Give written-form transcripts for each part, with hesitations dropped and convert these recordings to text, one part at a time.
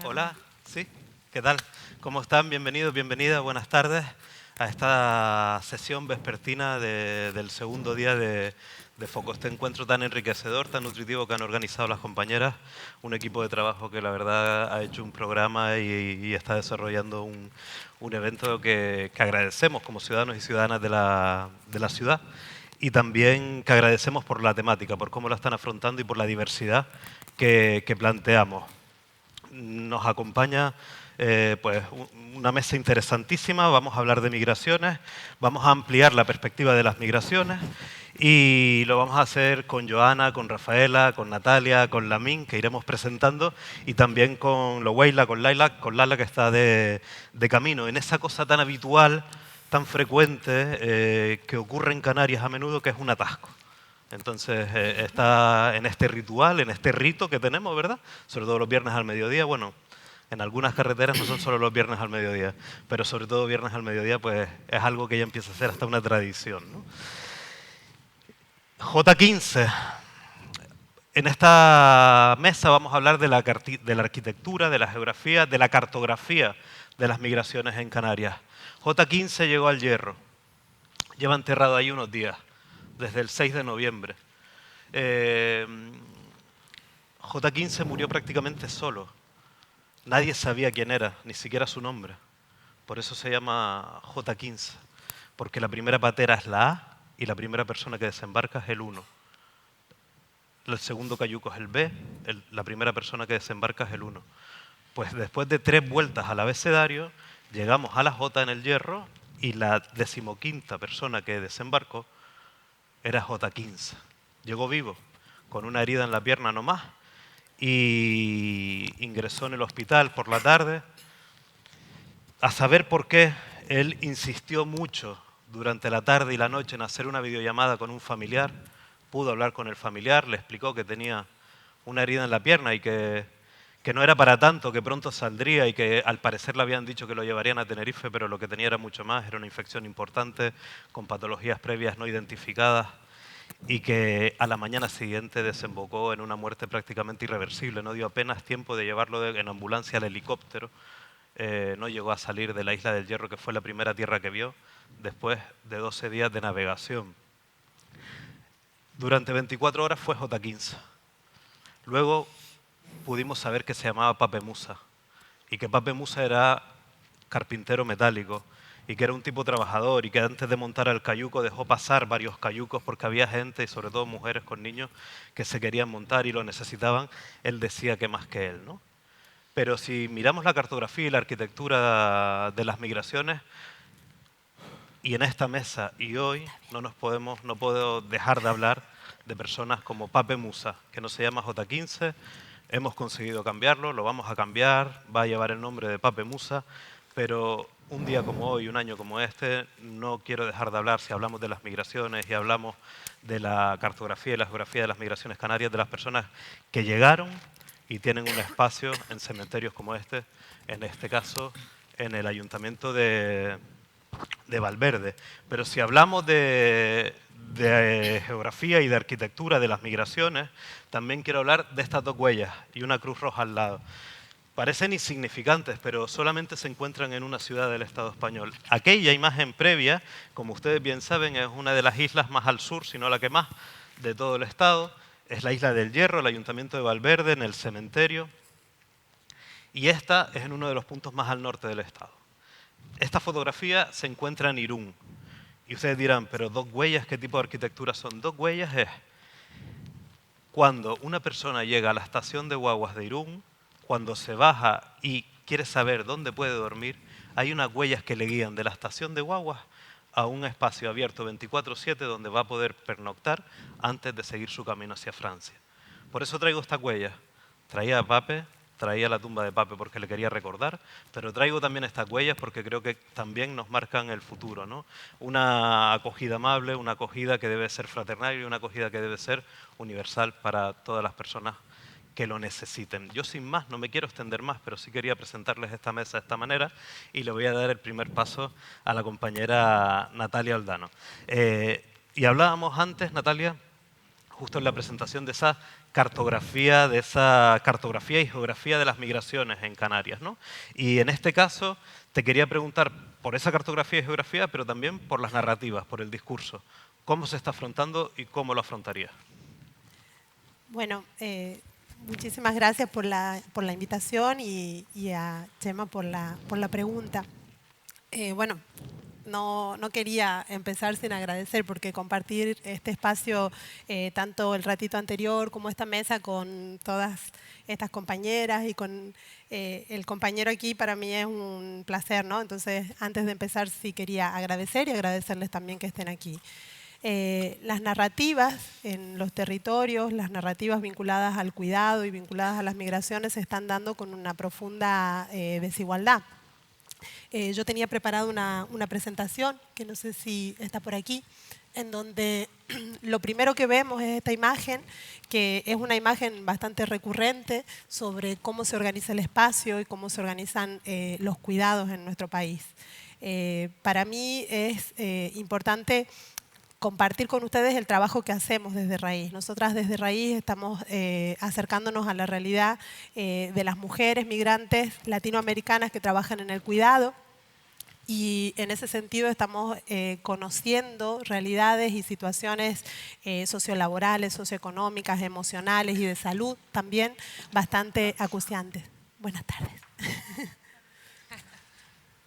Hola, sí, ¿qué tal? ¿Cómo están? Bienvenidos, bienvenidas, buenas tardes a esta sesión vespertina del segundo día de Foco. Este encuentro tan enriquecedor, tan nutritivo que han organizado las compañeras, un equipo de trabajo que la verdad ha hecho un programa y está desarrollando un evento que agradecemos como ciudadanos y ciudadanas de la ciudad. Y también que agradecemos por la temática, por cómo la están afrontando y por la diversidad que planteamos. Nos acompaña pues una mesa interesantísima, vamos a hablar de migraciones, vamos a ampliar la perspectiva de las migraciones y lo vamos a hacer con Joana, con Rafaela, con Natalia, con Lamin, que iremos presentando, y también con Loweila, con Lala, que está de camino, en esa cosa tan habitual, tan frecuente, que ocurre en Canarias a menudo, que es un atasco. Entonces está en este ritual, en este rito que tenemos, ¿verdad? Sobre todo los viernes al mediodía. Bueno, en algunas carreteras no son solo los viernes al mediodía, pero sobre todo viernes al mediodía, pues es algo que ya empieza a ser hasta una tradición, ¿no? J15. En esta mesa vamos a hablar de la arquitectura, de la geografía, de la cartografía de las migraciones en Canarias. J15 llegó al Hierro. Lleva enterrado ahí unos días, desde el 6 de noviembre. J15 murió prácticamente solo. Nadie sabía quién era, ni siquiera su nombre. Por eso se llama J15, porque la primera patera es la A y la primera persona que desembarca es el 1. El segundo cayuco es el B, la primera persona que desembarca es el 1. Pues después de 3 vueltas al abecedario, llegamos a la J en el Hierro y la 15ª persona que desembarcó era J15. Llegó vivo, con una herida en la pierna nomás, y ingresó en el hospital por la tarde. A saber por qué él insistió mucho durante la tarde y la noche en hacer una videollamada con un familiar. Pudo hablar con el familiar, le explicó que tenía una herida en la pierna y que no era para tanto, que pronto saldría y que al parecer le habían dicho que lo llevarían a Tenerife, pero lo que tenía era mucho más, era una infección importante con patologías previas no identificadas y que a la mañana siguiente desembocó en una muerte prácticamente irreversible. No dio apenas tiempo de llevarlo en ambulancia al helicóptero. No llegó a salir de la isla del Hierro, que fue la primera tierra que vio, después de 12 días de navegación. Durante 24 horas fue J15. Luego pudimos saber que se llamaba Pape Musa y que Pape Musa era carpintero metálico y que era un tipo trabajador y que antes de montar al cayuco dejó pasar varios cayucos porque había gente y sobre todo mujeres con niños que se querían montar y lo necesitaban. Él decía que más que él, ¿no? Pero si miramos la cartografía y la arquitectura de las migraciones, y en esta mesa y hoy no puedo dejar de hablar de personas como Pape Musa, que no se llama J15, hemos conseguido cambiarlo, lo vamos a cambiar, va a llevar el nombre de Pape Musa, pero un día como hoy, un año como este, no quiero dejar de hablar, si hablamos de las migraciones y hablamos de la cartografía y la geografía de las migraciones canarias, de las personas que llegaron y tienen un espacio en cementerios como en este caso en el ayuntamiento de Valverde. Pero si hablamos de geografía y de arquitectura de las migraciones, también quiero hablar de estas dos huellas y una cruz roja al lado. Parecen insignificantes, pero solamente se encuentran en una ciudad del Estado español. Aquella imagen previa, como ustedes bien saben, es una de las islas más al sur, si no la que más, de todo el Estado. Es la isla del Hierro, el ayuntamiento de Valverde, en el cementerio. Y esta es en uno de los puntos más al norte del Estado. Esta fotografía se encuentra en Irún. Y ustedes dirán, pero dos huellas, ¿qué tipo de arquitectura son? Dos huellas es cuando una persona llega a la estación de guaguas de Irún, cuando se baja y quiere saber dónde puede dormir, hay unas huellas que le guían de la estación de guaguas a un espacio abierto 24/7 donde va a poder pernoctar antes de seguir su camino hacia Francia. Por eso traigo estas huellas. Traía a Pape, traía la tumba de Pape porque le quería recordar, pero traigo también estas huellas porque creo que también nos marcan el futuro, ¿no? Una acogida amable, una acogida que debe ser fraternal y una acogida que debe ser universal para todas las personas que lo necesiten. Yo sin más, no me quiero extender más, pero sí quería presentarles esta mesa de esta manera y le voy a dar el primer paso a la compañera Natalia Aldano. Y hablábamos antes, Natalia, justo en la presentación de esa cartografía, de esa cartografía y geografía de las migraciones en Canarias, ¿no? Y en este caso te quería preguntar por esa cartografía y geografía, pero también por las narrativas, por el discurso. ¿Cómo se está afrontando y cómo lo afrontaría? Bueno, muchísimas gracias por la invitación y a Chema por la pregunta. Bueno, no quería empezar sin agradecer porque compartir este espacio, tanto el ratito anterior como esta mesa con todas estas compañeras y con el compañero aquí, para mí es un placer, ¿no? Entonces, antes de empezar sí quería agradecer y agradecerles también que estén aquí. Las narrativas en los territorios, las narrativas vinculadas al cuidado y vinculadas a las migraciones se están dando con una profunda desigualdad. Yo tenía preparado una presentación, que no sé si está por aquí, en donde lo primero que vemos es esta imagen, que es una imagen bastante recurrente sobre cómo se organiza el espacio y cómo se organizan los cuidados en nuestro país. Para mí es importante compartir con ustedes el trabajo que hacemos desde Raíz. Nosotras desde Raíz estamos acercándonos a la realidad de las mujeres migrantes latinoamericanas que trabajan en el cuidado, y en ese sentido estamos conociendo realidades y situaciones sociolaborales, socioeconómicas, emocionales y de salud también bastante acuciantes. Buenas tardes.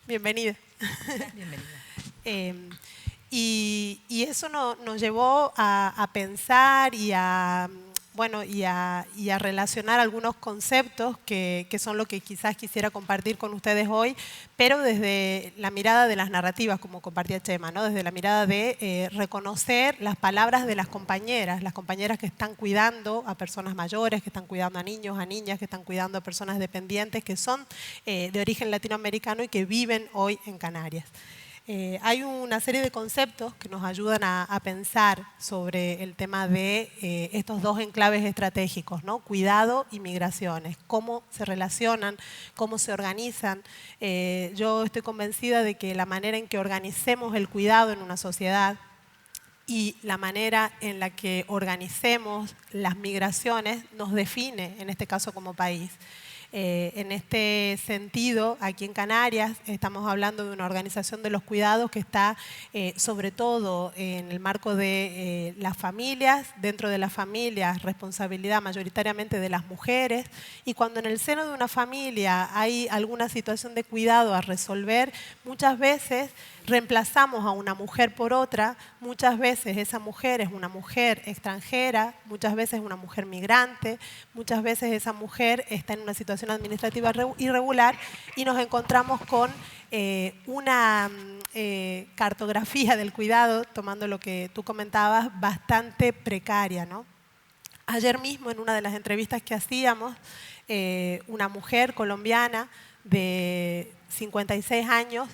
Bienvenida. Bienvenida. Y eso nos llevó a pensar y a relacionar algunos conceptos que son lo que quizás quisiera compartir con ustedes hoy, pero desde la mirada de las narrativas, como compartía Chema, ¿no? Desde la mirada de reconocer las palabras de las compañeras que están cuidando a personas mayores, que están cuidando a niños, a niñas, que están cuidando a personas dependientes, que son de origen latinoamericano y que viven hoy en Canarias. Hay una serie de conceptos que nos ayudan a pensar sobre el tema de estos dos enclaves estratégicos, ¿no? Cuidado y migraciones, cómo se relacionan, cómo se organizan. Yo estoy convencida de que la manera en que organicemos el cuidado en una sociedad y la manera en la que organicemos las migraciones nos define, en este caso como país. En este sentido, aquí en Canarias estamos hablando de una organización de los cuidados que está sobre todo en el marco de las familias, dentro de las familias responsabilidad mayoritariamente de las mujeres, y cuando en el seno de una familia hay alguna situación de cuidado a resolver, muchas veces reemplazamos a una mujer por otra, muchas veces esa mujer es una mujer extranjera, muchas veces una mujer migrante, muchas veces esa mujer está en una situación administrativa irregular y nos encontramos con una cartografía del cuidado, tomando lo que tú comentabas, bastante precaria, ¿no? Ayer mismo en una de las entrevistas que hacíamos, una mujer colombiana de 56 años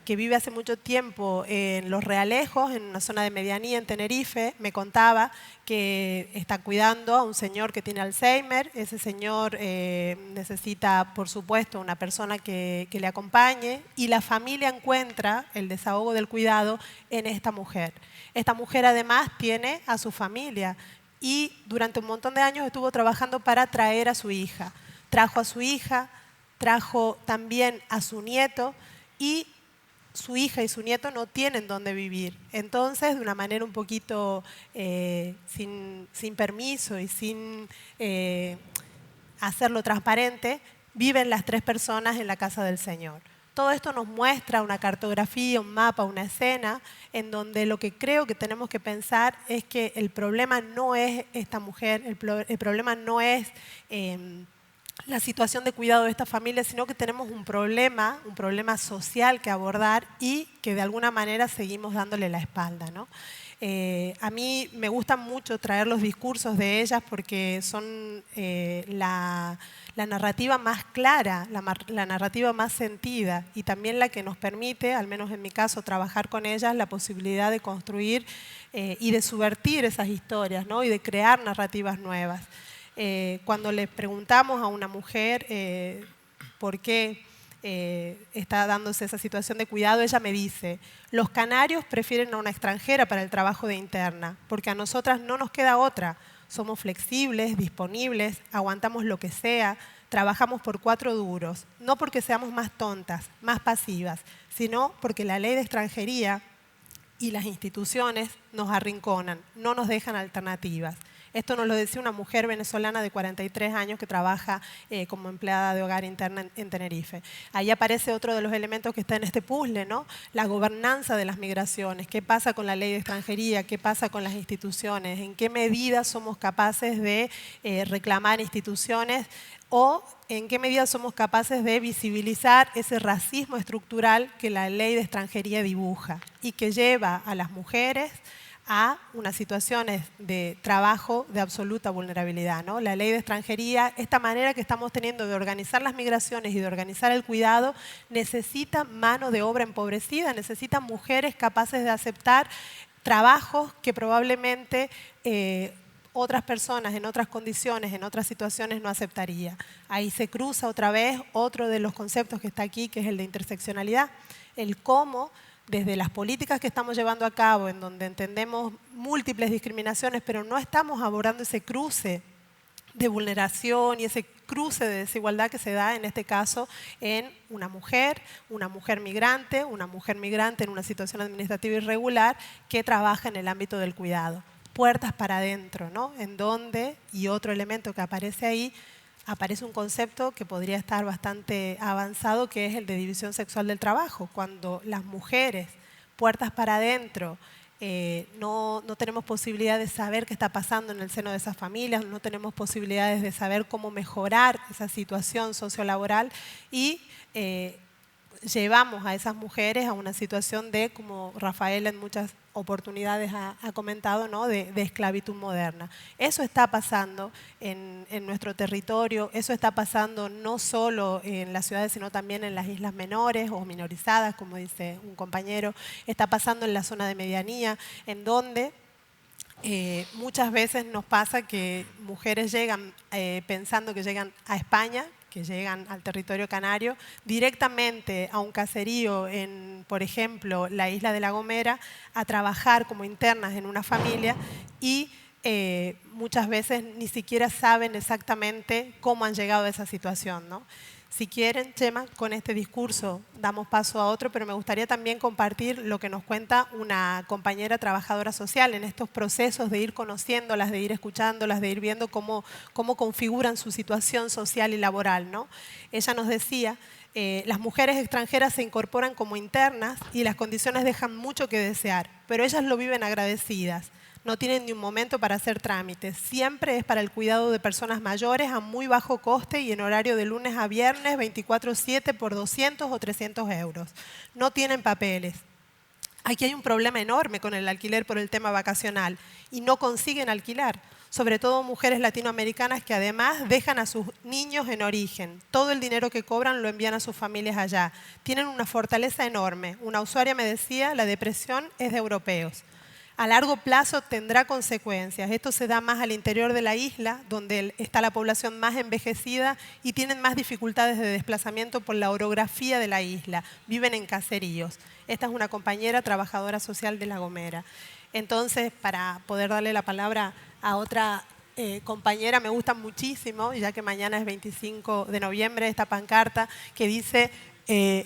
que vive hace mucho tiempo en Los Realejos, en una zona de medianía en Tenerife, me contaba que está cuidando a un señor que tiene Alzheimer. Ese señor necesita, por supuesto, una persona que le acompañe, y la familia encuentra el desahogo del cuidado en esta mujer. Esta mujer además tiene a su familia y durante un montón de años estuvo trabajando para traer a su hija. Trajo a su hija, trajo también a su nieto, y su hija y su nieto no tienen dónde vivir. Entonces, de una manera un poquito sin permiso y sin hacerlo transparente, viven las tres personas en la casa del Señor. Todo esto nos muestra una cartografía, un mapa, una escena, en donde lo que creo que tenemos que pensar es que el problema no es esta mujer, el problema no es la situación de cuidado de esta familia, sino que tenemos un problema social que abordar y que de alguna manera seguimos dándole la espalda, ¿no? A mí me gusta mucho traer los discursos de ellas porque son la narrativa más clara, la narrativa más sentida, y también la que nos permite, al menos en mi caso, trabajar con ellas, la posibilidad de construir y de subvertir esas historias, ¿no? Y de crear narrativas nuevas. Cuando le preguntamos a una mujer por qué está dándose esa situación de cuidado, ella me dice: los canarios prefieren a una extranjera para el trabajo de interna, porque a nosotras no nos queda otra. O somos flexibles, disponibles, aguantamos lo que sea, trabajamos por 4 duros, no porque seamos más tontas, más pasivas, sino porque la ley de extranjería y las instituciones nos arrinconan, no nos dejan alternativas. Esto nos lo decía una mujer venezolana de 43 años que trabaja como empleada de hogar interna en Tenerife. Ahí aparece otro de los elementos que está en este puzzle, ¿no? La gobernanza de las migraciones. ¿Qué pasa con la ley de extranjería? ¿Qué pasa con las instituciones? ¿En qué medida somos capaces de reclamar instituciones? ¿O en qué medida somos capaces de visibilizar ese racismo estructural que la ley de extranjería dibuja y que lleva a las mujeres a unas situaciones de trabajo de absoluta vulnerabilidad, ¿no? La ley de extranjería, esta manera que estamos teniendo de organizar las migraciones y de organizar el cuidado, necesita mano de obra empobrecida, necesita mujeres capaces de aceptar trabajos que probablemente otras personas en otras condiciones, en otras situaciones no aceptaría. Ahí se cruza otra vez otro de los conceptos que está aquí, que es el de interseccionalidad, el cómo desde las políticas que estamos llevando a cabo, en donde entendemos múltiples discriminaciones, pero no estamos abordando ese cruce de vulneración y ese cruce de desigualdad que se da en este caso en una mujer migrante en una situación administrativa irregular que trabaja en el ámbito del cuidado. Puertas para adentro, ¿no? En donde, y otro elemento que aparece ahí, aparece un concepto que podría estar bastante avanzado, que es el de división sexual del trabajo. Cuando las mujeres, puertas para adentro, no tenemos posibilidad de saber qué está pasando en el seno de esas familias, no tenemos posibilidades de saber cómo mejorar esa situación sociolaboral y llevamos a esas mujeres a una situación de, como Rafael en muchas oportunidades ha comentado, ¿no? de esclavitud moderna. Eso está pasando en nuestro territorio, eso está pasando no solo en las ciudades, sino también en las islas menores o minorizadas, como dice un compañero, está pasando en la zona de medianía, en donde muchas veces nos pasa que mujeres llegan pensando que llegan a España, que llegan al territorio canario, directamente a un caserío en, por ejemplo, la isla de La Gomera, a trabajar como internas en una familia y muchas veces ni siquiera saben exactamente cómo han llegado a esa situación, ¿no? Si quieren, Chema, con este discurso damos paso a otro, pero me gustaría también compartir lo que nos cuenta una compañera trabajadora social en estos procesos de ir conociéndolas, de ir escuchándolas, de ir viendo cómo configuran su situación social y laboral, ¿no? Ella nos decía, las mujeres extranjeras se incorporan como internas y las condiciones dejan mucho que desear, pero ellas lo viven agradecidas. No tienen ni un momento para hacer trámites. Siempre es para el cuidado de personas mayores a muy bajo coste y en horario de lunes a viernes, 24/7 por 200 o 300 euros. No tienen papeles. Aquí hay un problema enorme con el alquiler por el tema vacacional y no consiguen alquilar. Sobre todo mujeres latinoamericanas que además dejan a sus niños en origen. Todo el dinero que cobran lo envían a sus familias allá. Tienen una fortaleza enorme. Una usuaria me decía, la depresión es de europeos. A largo plazo tendrá consecuencias. Esto se da más al interior de la isla, donde está la población más envejecida y tienen más dificultades de desplazamiento por la orografía de la isla. Viven en caseríos. Esta es una compañera trabajadora social de La Gomera. Entonces, para poder darle la palabra a otra compañera, me gusta muchísimo, ya que mañana es 25 de noviembre, esta pancarta que dice...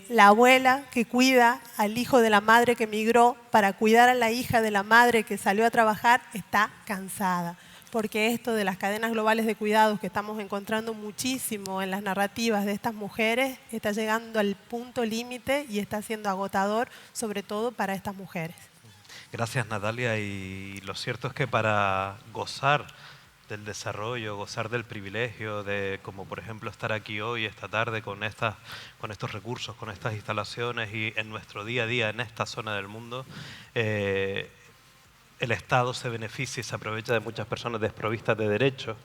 la abuela que cuida al hijo de la madre que migró para cuidar a la hija de la madre que salió a trabajar está cansada. Porque esto de las cadenas globales de cuidados que estamos encontrando muchísimo en las narrativas de estas mujeres está llegando al punto límite y está siendo agotador, sobre todo para estas mujeres. Gracias, Natalia. Y lo cierto es que para gozar del desarrollo, gozar del privilegio de, como por ejemplo, estar aquí hoy, esta tarde, con estos recursos, con estas instalaciones y en nuestro día a día en esta zona del mundo, el Estado se beneficia y se aprovecha de muchas personas desprovistas de derechos,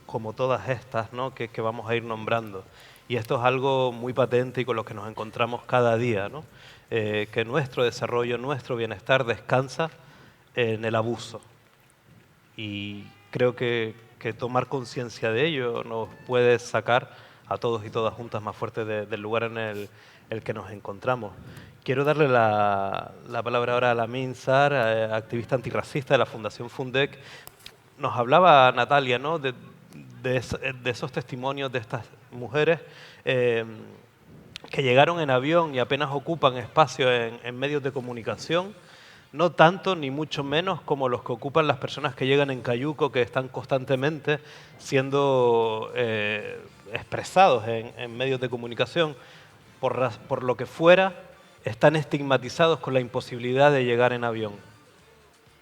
como todas estas, ¿no? que vamos a ir nombrando. Y esto es algo muy patente y con lo que nos encontramos cada día, ¿no? Que nuestro desarrollo, nuestro bienestar descansa en el abuso. Y creo que tomar conciencia de ello nos puede sacar a todos y todas juntas más fuerte del lugar en el que nos encontramos. Quiero darle la palabra ahora a Lamin Saar, activista antirracista de la Fundación Fundec. Nos hablaba Natalia, ¿no?, de esos testimonios de estas mujeres que llegaron en avión y apenas ocupan espacio en medios de comunicación, no tanto ni mucho menos como los que ocupan las personas que llegan en cayuco, que están constantemente siendo expresados en medios de comunicación. Por lo que fuera, están estigmatizados con la imposibilidad de llegar en avión.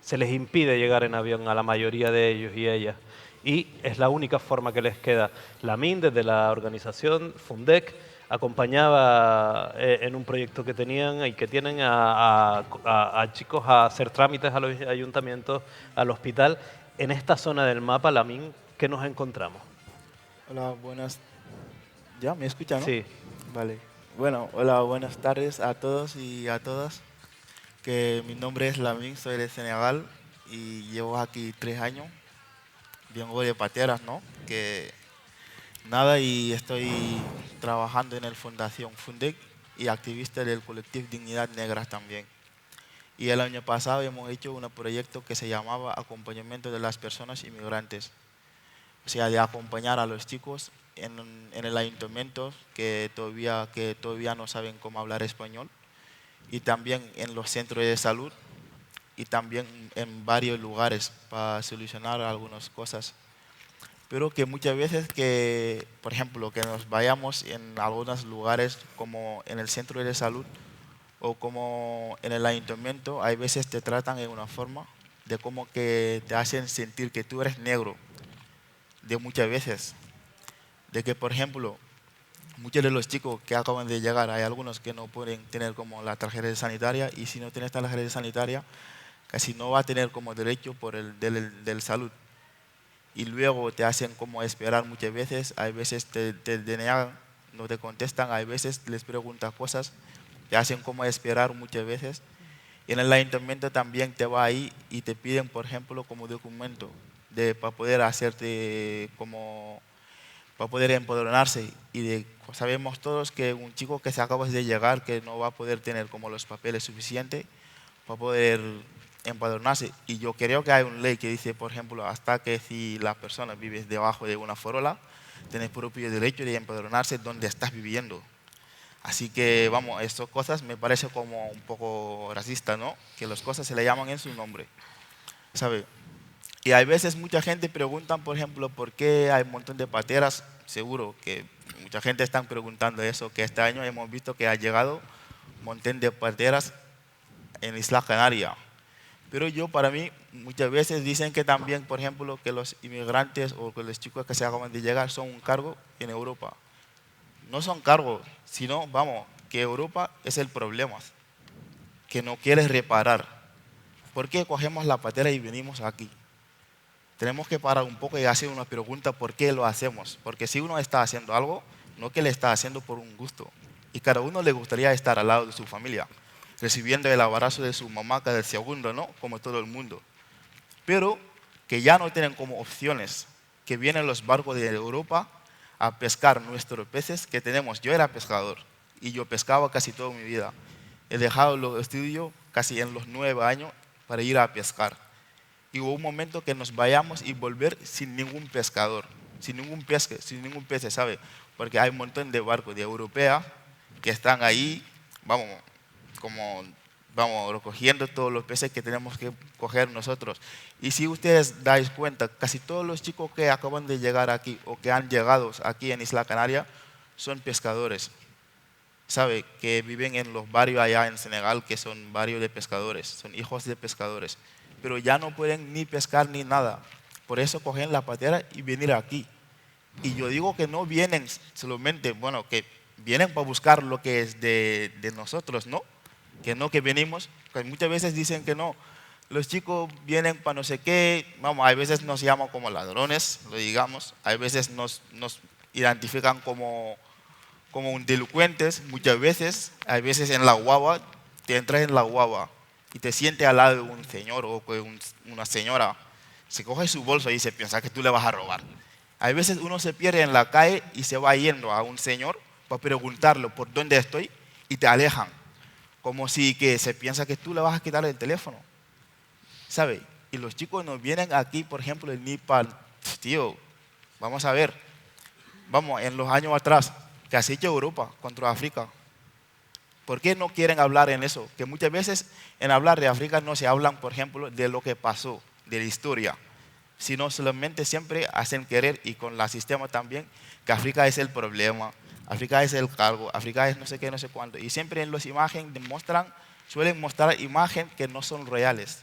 Se les impide llegar en avión a la mayoría de ellos y ellas. Y es la única forma que les queda. Lamin, desde la organización Fundec, acompañaba en un proyecto que tenían y que tienen a chicos a hacer trámites a los ayuntamientos, al hospital. En esta zona del mapa, Lamin, ¿qué nos encontramos? Hola, buenas. ¿Ya? ¿Me escuchan, no? Sí. Vale. Bueno, hola, buenas tardes a todos y a todas. Que mi nombre es Lamin, soy de Senegal y llevo aquí 3 años. Vengo de Pateras, ¿no? Que nada, y estoy trabajando en la Fundación Fundec y activista del colectivo Dignidad Negra también. Y el año pasado hemos hecho un proyecto que se llamaba Acompañamiento de las Personas Inmigrantes. O sea, de acompañar a los chicos en el ayuntamiento que todavía no saben cómo hablar español, y también en los centros de salud y también en varios lugares para solucionar algunas cosas. Pero que muchas veces que, por ejemplo, que nos vayamos en algunos lugares como en el centro de salud o como en el ayuntamiento, hay veces te tratan de una forma de como que te hacen sentir que tú eres negro, de muchas veces. De que, por ejemplo, muchos de los chicos que acaban de llegar, hay algunos que no pueden tener como la tarjeta sanitaria, y si no tienes la tarjeta sanitaria, casi no va a tener como derecho por del salud. Y luego te hacen como esperar muchas veces, hay veces te denegan, no te contestan, hay veces les preguntas cosas, te hacen como esperar muchas veces. Y en el ayuntamiento también te va ahí y te piden, por ejemplo, como documento para poder hacerte como para poder empadronarse. Y sabemos todos que un chico que se acaba de llegar, que no va a poder tener como los papeles suficientes para poder empadronarse. Y yo creo que hay una ley que dice, por ejemplo, hasta que si la persona vive debajo de una farola, tienes propio derecho de empadronarse donde estás viviendo. Así que, vamos, estas cosas me parece como un poco racista, ¿no? Que las cosas se le llaman en su nombre, ¿sabe? Y hay veces mucha gente pregunta, por ejemplo, ¿por qué hay un montón de pateras? Seguro que mucha gente está preguntando eso, que este año hemos visto que ha llegado un montón de pateras en Isla Canaria. Pero para mí, muchas veces dicen que también, por ejemplo, que los inmigrantes o que los chicos que se acaban de llegar son un cargo en Europa. No son cargos, sino, vamos, que Europa es el problema, que no quiere reparar. ¿Por qué cogemos la patera y venimos aquí? Tenemos que parar un poco y hacer una pregunta, ¿por qué lo hacemos? Porque si uno está haciendo algo, no que le está haciendo por un gusto. Y cada uno le gustaría estar al lado de su familia, recibiendo el abrazo de su mamá cada segundo, ¿no? Como todo el mundo. Pero que ya no tienen como opciones, que vienen los barcos de Europa a pescar nuestros peces que tenemos. Yo era pescador y yo pescaba casi toda mi vida. He dejado los estudios casi en los 9 años para ir a pescar. Y hubo un momento que nos vayamos y volver sin ningún pescador, sin ningún pez, ¿sabe? Porque hay un montón de barcos de europeas que están ahí, vamos recogiendo todos los peces que tenemos que coger nosotros. Y si ustedes dais cuenta, casi todos los chicos que acaban de llegar aquí o que han llegado aquí en Isla Canaria son pescadores, ¿sabe? Que viven en los barrios allá en Senegal, que son barrios de pescadores, son hijos de pescadores. Pero ya no pueden ni pescar ni nada. Por eso cogen la patera y vienen aquí. Y yo digo que no vienen solamente, que vienen para buscar lo que es de nosotros, ¿no? Que no que venimos, que muchas veces dicen que no. Los chicos vienen para no sé qué, hay veces nos llaman como ladrones, lo digamos. Hay veces nos identifican como un delincuentes, muchas veces. Hay veces en la guagua, te entras en la guagua y te sientes al lado de un señor o una señora, se coge su bolso y se piensa que tú le vas a robar. Hay veces uno se pierde en la calle y se va yendo a un señor para preguntarle por dónde estoy y te alejan. Como si que se piensa que tú le vas a quitar el teléfono. ¿Sabe? Y los chicos nos vienen aquí, por ejemplo, en Nepal. Tío, vamos a ver. Vamos, en los años atrás, que ha hecho Europa contra África. ¿Por qué no quieren hablar en eso? Que muchas veces en hablar de África no se hablan, por ejemplo, de lo que pasó, de la historia, sino solamente siempre hacen querer, y con el sistema también, que África es el problema, África es el cargo, África es no sé qué, no sé cuánto. Y siempre en las imágenes suelen mostrar imágenes que no son reales.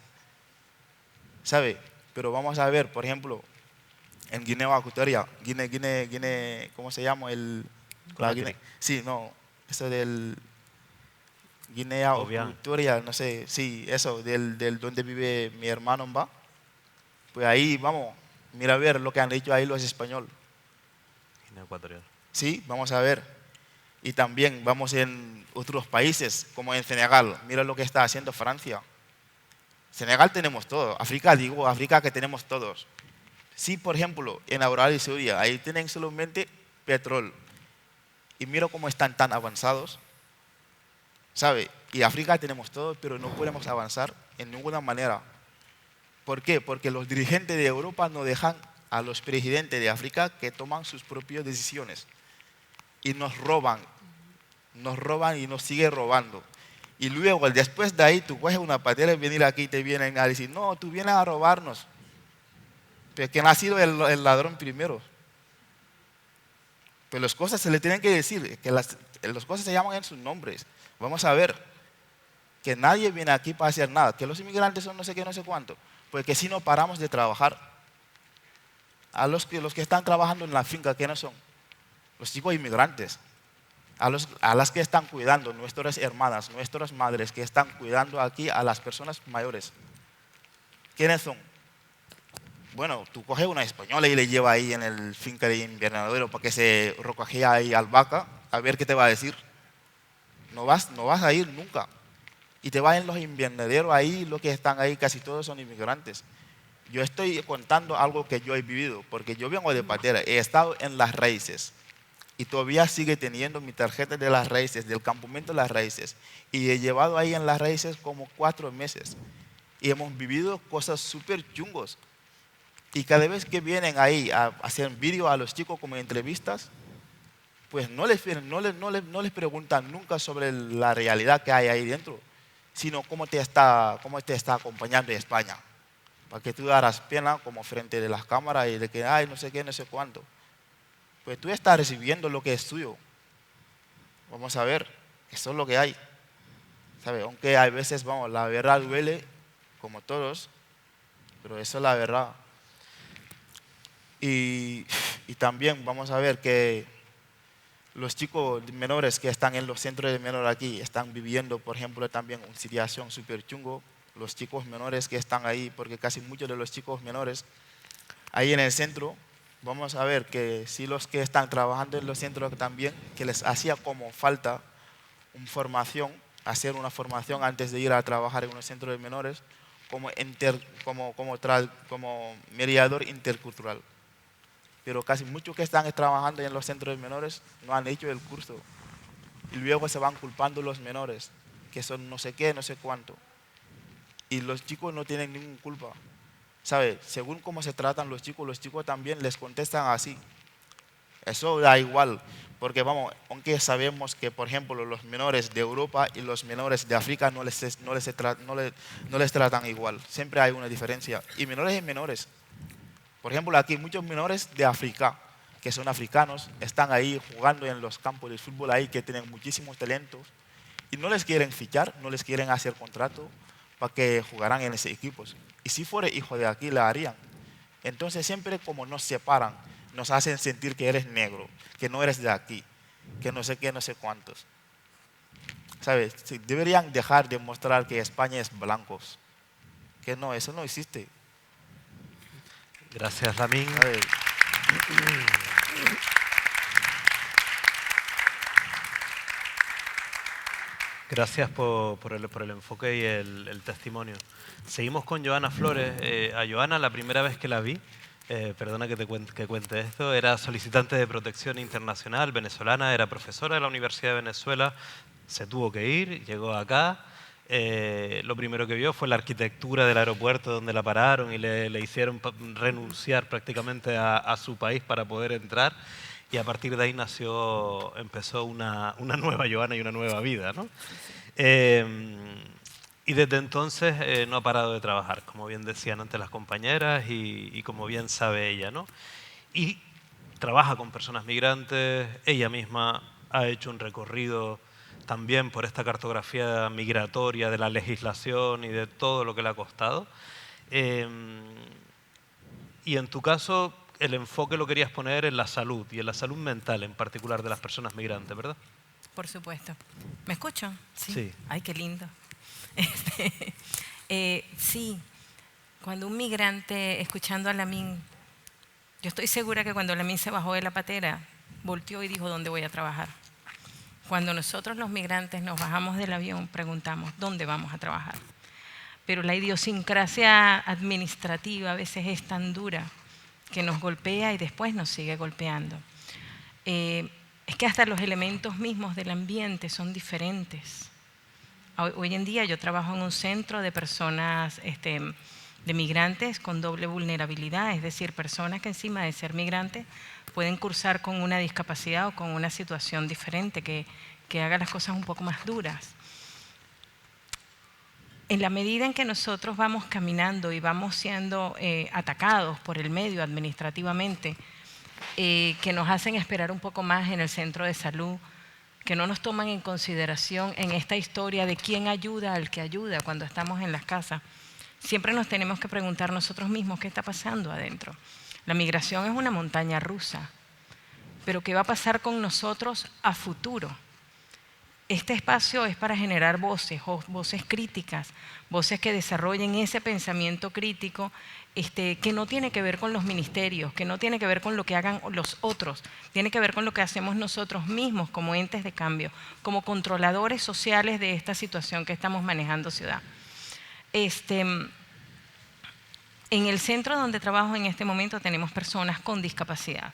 ¿Sabe? Pero vamos a ver, por ejemplo, en Guinea Ecuatorial, ¿cómo se llama? Sí, no, eso del Guinea Ecuatorial, no sé, sí, eso, del donde vive mi hermano, ¿va? Pues ahí, vamos, mira a ver lo que han dicho ahí los españoles. Guinea Ecuatorial. Sí, vamos a ver. Y también vamos en otros países, como en Senegal, mira lo que está haciendo Francia. Senegal tenemos todo, África que tenemos todos. Sí, por ejemplo, en Arabia Saudí, ahí tienen solamente petróleo. Y mira cómo están tan avanzados. ¿Sabe? Y África tenemos todo, pero no podemos avanzar en ninguna manera. ¿Por qué? Porque los dirigentes de Europa no dejan a los presidentes de África que toman sus propias decisiones. Y nos roban y nos siguen robando. Y luego, después de ahí, tú coges una patera y venir aquí y te vienen a decir, no, tú vienes a robarnos. Pero ¿quién ha sido el ladrón primero? Pero las cosas se le tienen que decir, que las cosas se llaman en sus nombres. Vamos a ver, que nadie viene aquí para hacer nada, que los inmigrantes son no sé qué, no sé cuánto. Porque si no paramos de trabajar, a los que están trabajando en la finca, ¿quiénes son? Los chicos inmigrantes. A las que están cuidando, nuestras hermanas, nuestras madres que están cuidando aquí a las personas mayores. ¿Quiénes son? Bueno, tú coges una española y le llevas ahí en el finca de invernadero para que se recogea ahí albahaca, a ver qué te va a decir. No vas a ir nunca. Y te vas en los invernaderos ahí, los que están ahí casi todos son inmigrantes. Yo estoy contando algo que yo he vivido, porque yo vengo de Patera, he estado en las raíces. Y todavía sigue teniendo mi tarjeta de las raíces, del campamento de las raíces. Y he llevado ahí en las raíces como 4 meses. Y hemos vivido cosas súper chungos. Y cada vez que vienen ahí a hacer vídeo a los chicos como entrevistas, pues no les preguntan nunca sobre la realidad que hay ahí dentro, sino cómo te está acompañando en España. Para que tú darás pena como frente de las cámaras y de que, ay, no sé qué, no sé cuánto. Pues tú estás recibiendo lo que es tuyo. Vamos a ver, eso es lo que hay. ¿Sabe? Aunque a veces, vamos, la verdad duele, como todos, pero eso es la verdad. Y también vamos a ver que los chicos menores que están en los centros de menores aquí están viviendo, por ejemplo, también una situación súper chungo. Los chicos menores que están ahí, porque casi muchos de los chicos menores ahí en el centro, vamos a ver que si los que están trabajando en los centros también, que les hacía como falta hacer una formación antes de ir a trabajar en unos centros de menores como mediador intercultural. Pero casi muchos que están trabajando en los centros de menores no han hecho el curso. Y luego se van culpando los menores, que son no sé qué, no sé cuánto. Y los chicos no tienen ninguna culpa. ¿Sabe? Según cómo se tratan los chicos también les contestan así. Eso da igual, porque vamos, aunque sabemos que, por ejemplo, los menores de Europa y los menores de África no les tratan igual. Siempre hay una diferencia. Y menores y menores. Por ejemplo, aquí muchos menores de África, que son africanos, están ahí jugando en los campos de fútbol ahí, que tienen muchísimos talentos, y no les quieren fichar, no les quieren hacer contrato para que jugaran en esos equipos. Y si fuera hijo de aquí, la harían. Entonces siempre como nos separan, nos hacen sentir que eres negro, que no eres de aquí, que no sé qué, no sé cuántos. ¿Sabes? Deberían dejar de mostrar que España es blancos. Que no, eso no existe. Gracias, Lamin. Gracias por el enfoque y el testimonio. Seguimos con Joana Flores. A Joana, la primera vez que la vi, perdona que que cuente esto, era solicitante de protección internacional venezolana, era profesora de la Universidad de Venezuela, se tuvo que ir, llegó acá. Lo primero que vio fue la arquitectura del aeropuerto donde la pararon y le hicieron renunciar prácticamente a su país para poder entrar. Y a partir de ahí empezó una nueva Joana y una nueva vida, ¿no? Y desde entonces no ha parado de trabajar, como bien decían antes las compañeras y como bien sabe ella, ¿no? Y trabaja con personas migrantes, ella misma ha hecho un recorrido también por esta cartografía migratoria de la legislación y de todo lo que le ha costado. Y en tu caso, el enfoque lo querías poner en la salud y en la salud mental en particular de las personas migrantes, ¿verdad? Por supuesto. ¿Me escucho? Sí. Ay, qué lindo. Sí, cuando un migrante, escuchando a Lamin, yo estoy segura que cuando Lamin se bajó de la patera, volteó y dijo, ¿dónde voy a trabajar? Cuando nosotros los migrantes nos bajamos del avión, preguntamos, ¿dónde vamos a trabajar? Pero la idiosincrasia administrativa a veces es tan dura que nos golpea y después nos sigue golpeando. Es que hasta los elementos mismos del ambiente son diferentes. Hoy en día yo trabajo en un centro de personas, de migrantes con doble vulnerabilidad, es decir, personas que encima de ser migrantes pueden cursar con una discapacidad o con una situación diferente que haga las cosas un poco más duras. En la medida en que nosotros vamos caminando y vamos siendo atacados por el medio administrativamente, que nos hacen esperar un poco más en el centro de salud, que no nos toman en consideración en esta historia de quién ayuda al que ayuda cuando estamos en las casas, siempre nos tenemos que preguntar nosotros mismos qué está pasando adentro. La migración es una montaña rusa, pero ¿qué va a pasar con nosotros a futuro? Este espacio es para generar voces, voces críticas, voces que desarrollen ese pensamiento crítico que no tiene que ver con los ministerios, que no tiene que ver con lo que hagan los otros, tiene que ver con lo que hacemos nosotros mismos como entes de cambio, como controladores sociales de esta situación que estamos manejando ciudad. En el centro donde trabajo en este momento tenemos personas con discapacidad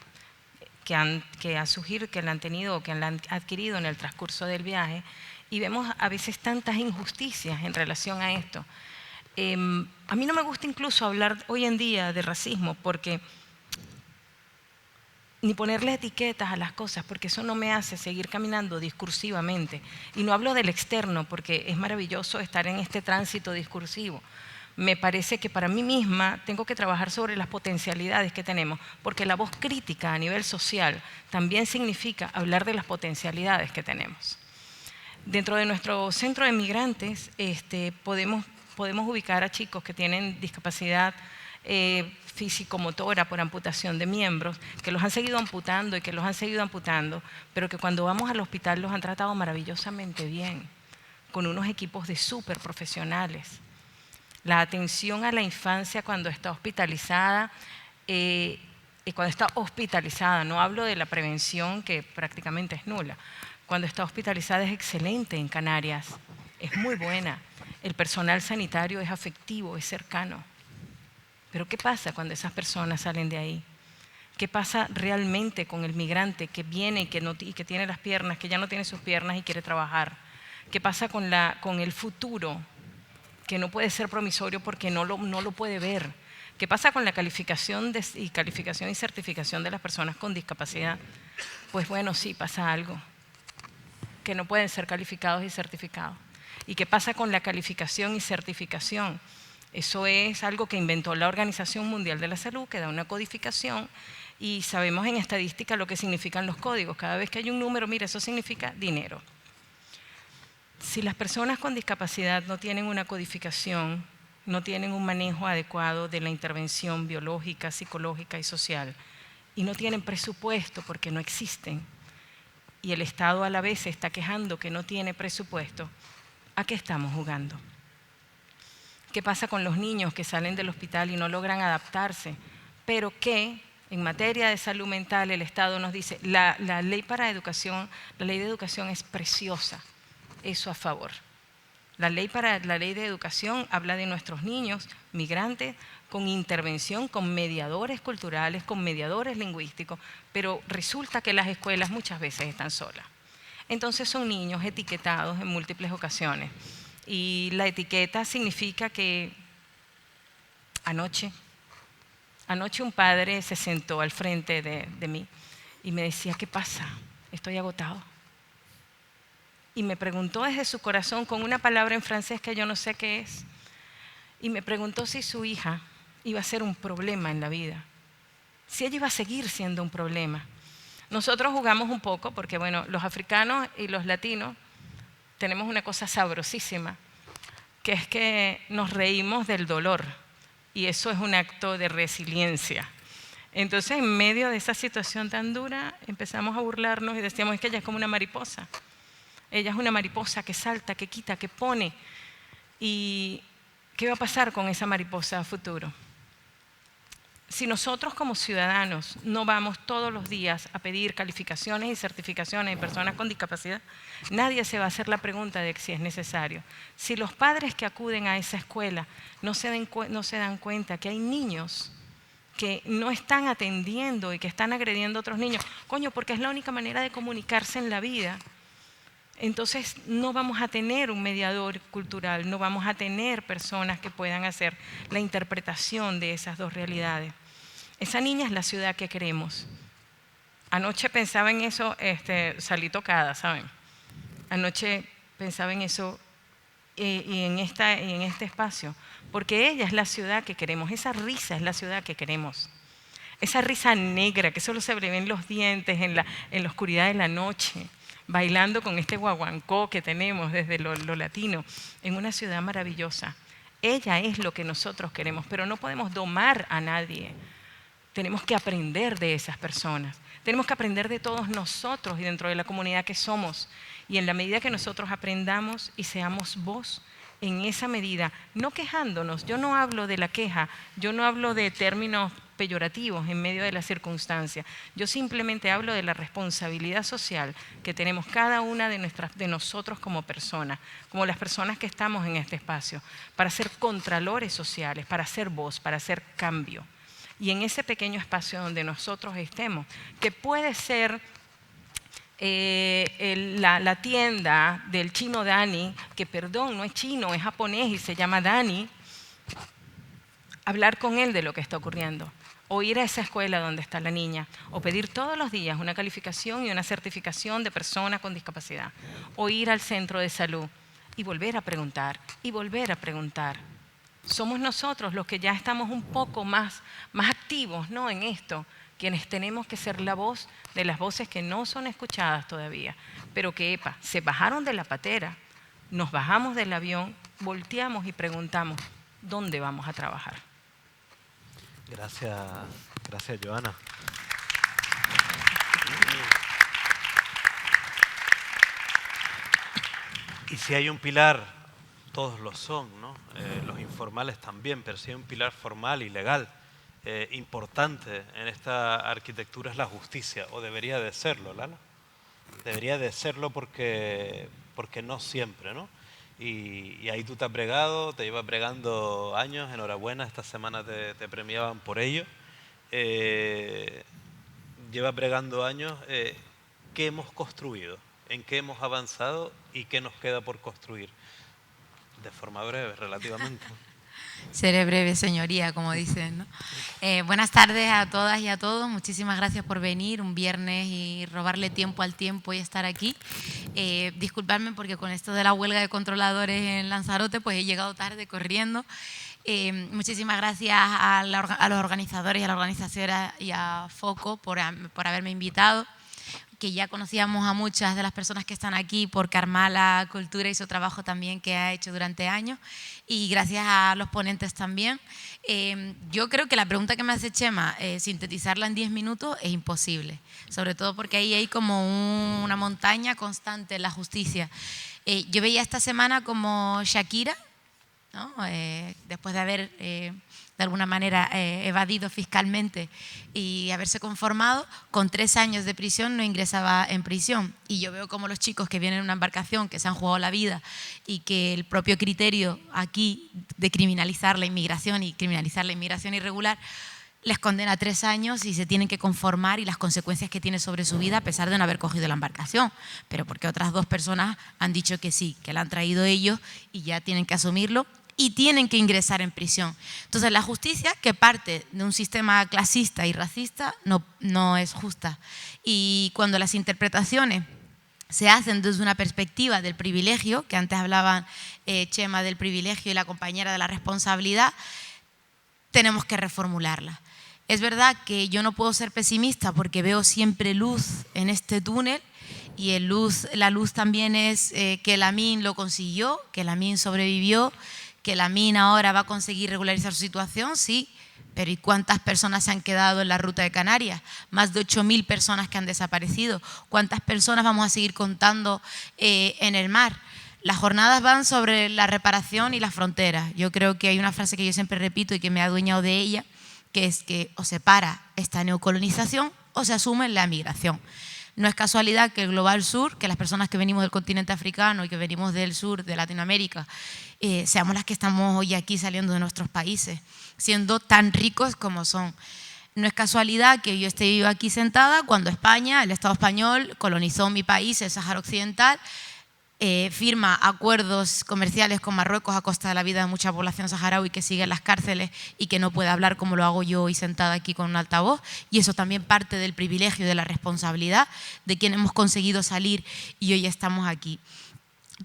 que han surgido, que la han tenido o que la han adquirido en el transcurso del viaje, y vemos a veces tantas injusticias en relación a esto. A mí no me gusta incluso hablar hoy en día de racismo, porque ni ponerle etiquetas a las cosas, porque eso no me hace seguir caminando discursivamente. Y no hablo del externo, porque es maravilloso estar en este tránsito discursivo. Me parece que para mí misma tengo que trabajar sobre las potencialidades que tenemos, porque la voz crítica a nivel social también significa hablar de las potencialidades que tenemos. Dentro de nuestro centro de migrantes podemos ubicar a chicos que tienen discapacidad físico-motora por amputación de miembros, que los han seguido amputando y que los han seguido amputando, pero que cuando vamos al hospital los han tratado maravillosamente bien, con unos equipos de súper profesionales. La atención a la infancia cuando está hospitalizada, no hablo de la prevención que prácticamente es nula, cuando está hospitalizada es excelente en Canarias, es muy buena. El personal sanitario es afectivo, es cercano. Pero ¿qué pasa cuando esas personas salen de ahí? ¿Qué pasa realmente con el migrante que viene y que tiene las piernas, que ya no tiene sus piernas y quiere trabajar? ¿Qué pasa con el futuro, que no puede ser promisorio porque no lo puede ver? ¿Qué pasa con la calificación y certificación de las personas con discapacidad? Pues bueno, sí, pasa algo, que no pueden ser calificados y certificados. ¿Y qué pasa con la calificación y certificación? Eso es algo que inventó la Organización Mundial de la Salud, que da una codificación, y sabemos en estadística lo que significan los códigos. Cada vez que hay un número, mira, eso significa dinero. Si las personas con discapacidad no tienen una codificación, no tienen un manejo adecuado de la intervención biológica, psicológica y social, y no tienen presupuesto porque no existen, y el Estado a la vez se está quejando que no tiene presupuesto, ¿a qué estamos jugando? ¿Qué pasa con los niños que salen del hospital y no logran adaptarse? Pero que en materia de salud mental el Estado nos dice, la ley de educación es preciosa, eso a favor. La ley de educación habla de nuestros niños migrantes con intervención, con mediadores culturales, con mediadores lingüísticos, pero resulta que las escuelas muchas veces están solas. Entonces son niños etiquetados en múltiples ocasiones. Y la etiqueta significa que anoche un padre se sentó al frente de mí y me decía, ¿qué pasa? Estoy agotado. Y me preguntó desde su corazón con una palabra en francés que yo no sé qué es. Y me preguntó si su hija iba a ser un problema en la vida, si ella iba a seguir siendo un problema. Nosotros jugamos un poco porque, bueno, los africanos y los latinos tenemos una cosa sabrosísima, que es que nos reímos del dolor y eso es un acto de resiliencia. Entonces, en medio de esa situación tan dura, empezamos a burlarnos y decíamos, es que ella es como una mariposa. Ella es una mariposa que salta, que quita, que pone. ¿Y qué va a pasar con esa mariposa a futuro? Si nosotros como ciudadanos no vamos todos los días a pedir calificaciones y certificaciones de personas con discapacidad, nadie se va a hacer la pregunta de si es necesario. Si los padres que acuden a esa escuela no se dan cuenta que hay niños que no están atendiendo y que están agrediendo a otros niños, porque es la única manera de comunicarse en la vida, entonces no vamos a tener un mediador cultural, no vamos a tener personas que puedan hacer la interpretación de esas dos realidades. Esa niña es la ciudad que queremos. Anoche pensaba en eso, salí tocada, ¿saben? Anoche pensaba en eso y en este espacio, porque ella es la ciudad que queremos, esa risa es la ciudad que queremos. Esa risa negra que solo se le ven los dientes en la oscuridad de la noche, bailando con este guaguancó que tenemos desde lo latino, en una ciudad maravillosa. Ella es lo que nosotros queremos, pero no podemos domar a nadie. Tenemos que aprender de esas personas. Tenemos que aprender de todos nosotros y dentro de la comunidad que somos. Y en la medida que nosotros aprendamos y seamos voz, en esa medida, no quejándonos. Yo no hablo de la queja, yo no hablo de términos peyorativos en medio de la circunstancia. Yo simplemente hablo de la responsabilidad social que tenemos cada una de nosotros como personas, como las personas que estamos en este espacio, para ser contralores sociales, para hacer voz, para hacer cambio. Y en ese pequeño espacio donde nosotros estemos, que puede ser la tienda del chino Dani, que perdón, no es chino, es japonés y se llama Dani, hablar con él de lo que está ocurriendo, o ir a esa escuela donde está la niña, o pedir todos los días una calificación y una certificación de persona con discapacidad, o ir al centro de salud y volver a preguntar, y volver a preguntar. Somos nosotros los que ya estamos un poco más activos, ¿no?, en esto, quienes tenemos que ser la voz de las voces que no son escuchadas todavía, pero que se bajaron de la patera, nos bajamos del avión, volteamos y preguntamos, ¿dónde vamos a trabajar? Gracias, Joana. Y si hay un pilar, todos lo son, ¿no? Los informales también, pero si hay un pilar formal y legal importante en esta arquitectura es la justicia, o debería de serlo, Lala. Debería de serlo porque no siempre, ¿no? Y ahí tú te has bregado, te llevas bregando años, enhorabuena, esta semana te premiaban por ello. Llevas bregando años, ¿qué hemos construido? ¿En qué hemos avanzado y qué nos queda por construir? De forma breve, relativamente. Seré breve, señoría, como dicen, ¿no? Buenas tardes a todas y a todos. Muchísimas gracias por venir un viernes y robarle tiempo al tiempo y estar aquí. Disculpadme porque con esto de la huelga de controladores en Lanzarote, pues he llegado tarde corriendo. Muchísimas gracias a los organizadores y a la organización y a FOCO por haberme invitado, que ya conocíamos a muchas de las personas que están aquí por Carmala Cultura y su trabajo también que ha hecho durante años, y gracias a los ponentes también. Yo creo que la pregunta que me hace Chema, sintetizarla en 10 minutos es imposible, sobre todo porque ahí hay como una montaña constante en la justicia. Yo veía esta semana como Shakira ¿no? Después de haber, de alguna manera, evadido fiscalmente y haberse conformado, con 3 años de prisión no ingresaba en prisión. Y yo veo como los chicos que vienen en una embarcación, que se han jugado la vida y que el propio criterio aquí de criminalizar la inmigración y criminalizar la inmigración irregular les condena a 3 años y se tienen que conformar, y las consecuencias que tiene sobre su vida a pesar de no haber cogido la embarcación, pero porque otras 2 personas han dicho que sí, que la han traído ellos y ya tienen que asumirlo y tienen que ingresar en prisión. Entonces la justicia, que parte de un sistema clasista y racista, no es justa. Y cuando las interpretaciones se hacen desde una perspectiva del privilegio, que antes hablaban Chema del privilegio y la compañera de la responsabilidad, tenemos que reformularla. Es verdad que yo no puedo ser pesimista porque veo siempre luz en este túnel, y la luz también es que Lamin lo consiguió, que Lamin sobrevivió, que Lamin ahora va a conseguir regularizar su situación, sí, pero ¿y cuántas personas se han quedado en la ruta de Canarias? Más de 8.000 personas que han desaparecido. ¿Cuántas personas vamos a seguir contando en el mar? Las jornadas van sobre la reparación y las fronteras. Yo creo que hay una frase que yo siempre repito y que me he adueñado de ella, que es que o se para esta neocolonización o se asume la migración. No es casualidad que el Global Sur, que las personas que venimos del continente africano y que venimos del sur de Latinoamérica, seamos las que estamos hoy aquí saliendo de nuestros países, siendo tan ricos como son. No es casualidad que yo esté viva aquí sentada cuando España, el Estado español, colonizó mi país, el Sáhara Occidental, firma acuerdos comerciales con Marruecos a costa de la vida de mucha población saharaui que sigue en las cárceles y que no puede hablar como lo hago yo hoy sentada aquí con un altavoz, y eso también parte del privilegio y de la responsabilidad de quien hemos conseguido salir y hoy estamos aquí.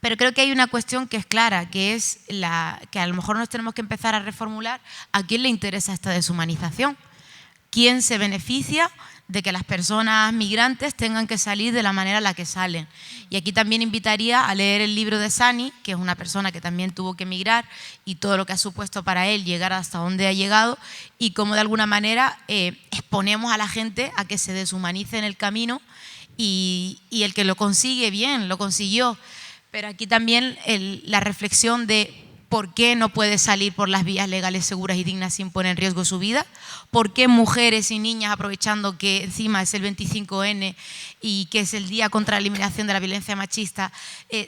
Pero creo que hay una cuestión que es clara, que es que a lo mejor nos tenemos que empezar a reformular: ¿a quién le interesa esta deshumanización? ¿Quién se beneficia de que las personas migrantes tengan que salir de la manera en la que salen? Y aquí también invitaría a leer el libro de Sani, que es una persona que también tuvo que emigrar, y todo lo que ha supuesto para él llegar hasta donde ha llegado, y cómo de alguna manera exponemos a la gente a que se deshumanice en el camino, y el que lo consigue bien, lo consiguió. Pero aquí también la reflexión de ¿por qué no puede salir por las vías legales, seguras y dignas sin poner en riesgo su vida? ¿Por qué mujeres y niñas, aprovechando que encima es el 25N y que es el día contra la eliminación de la violencia machista,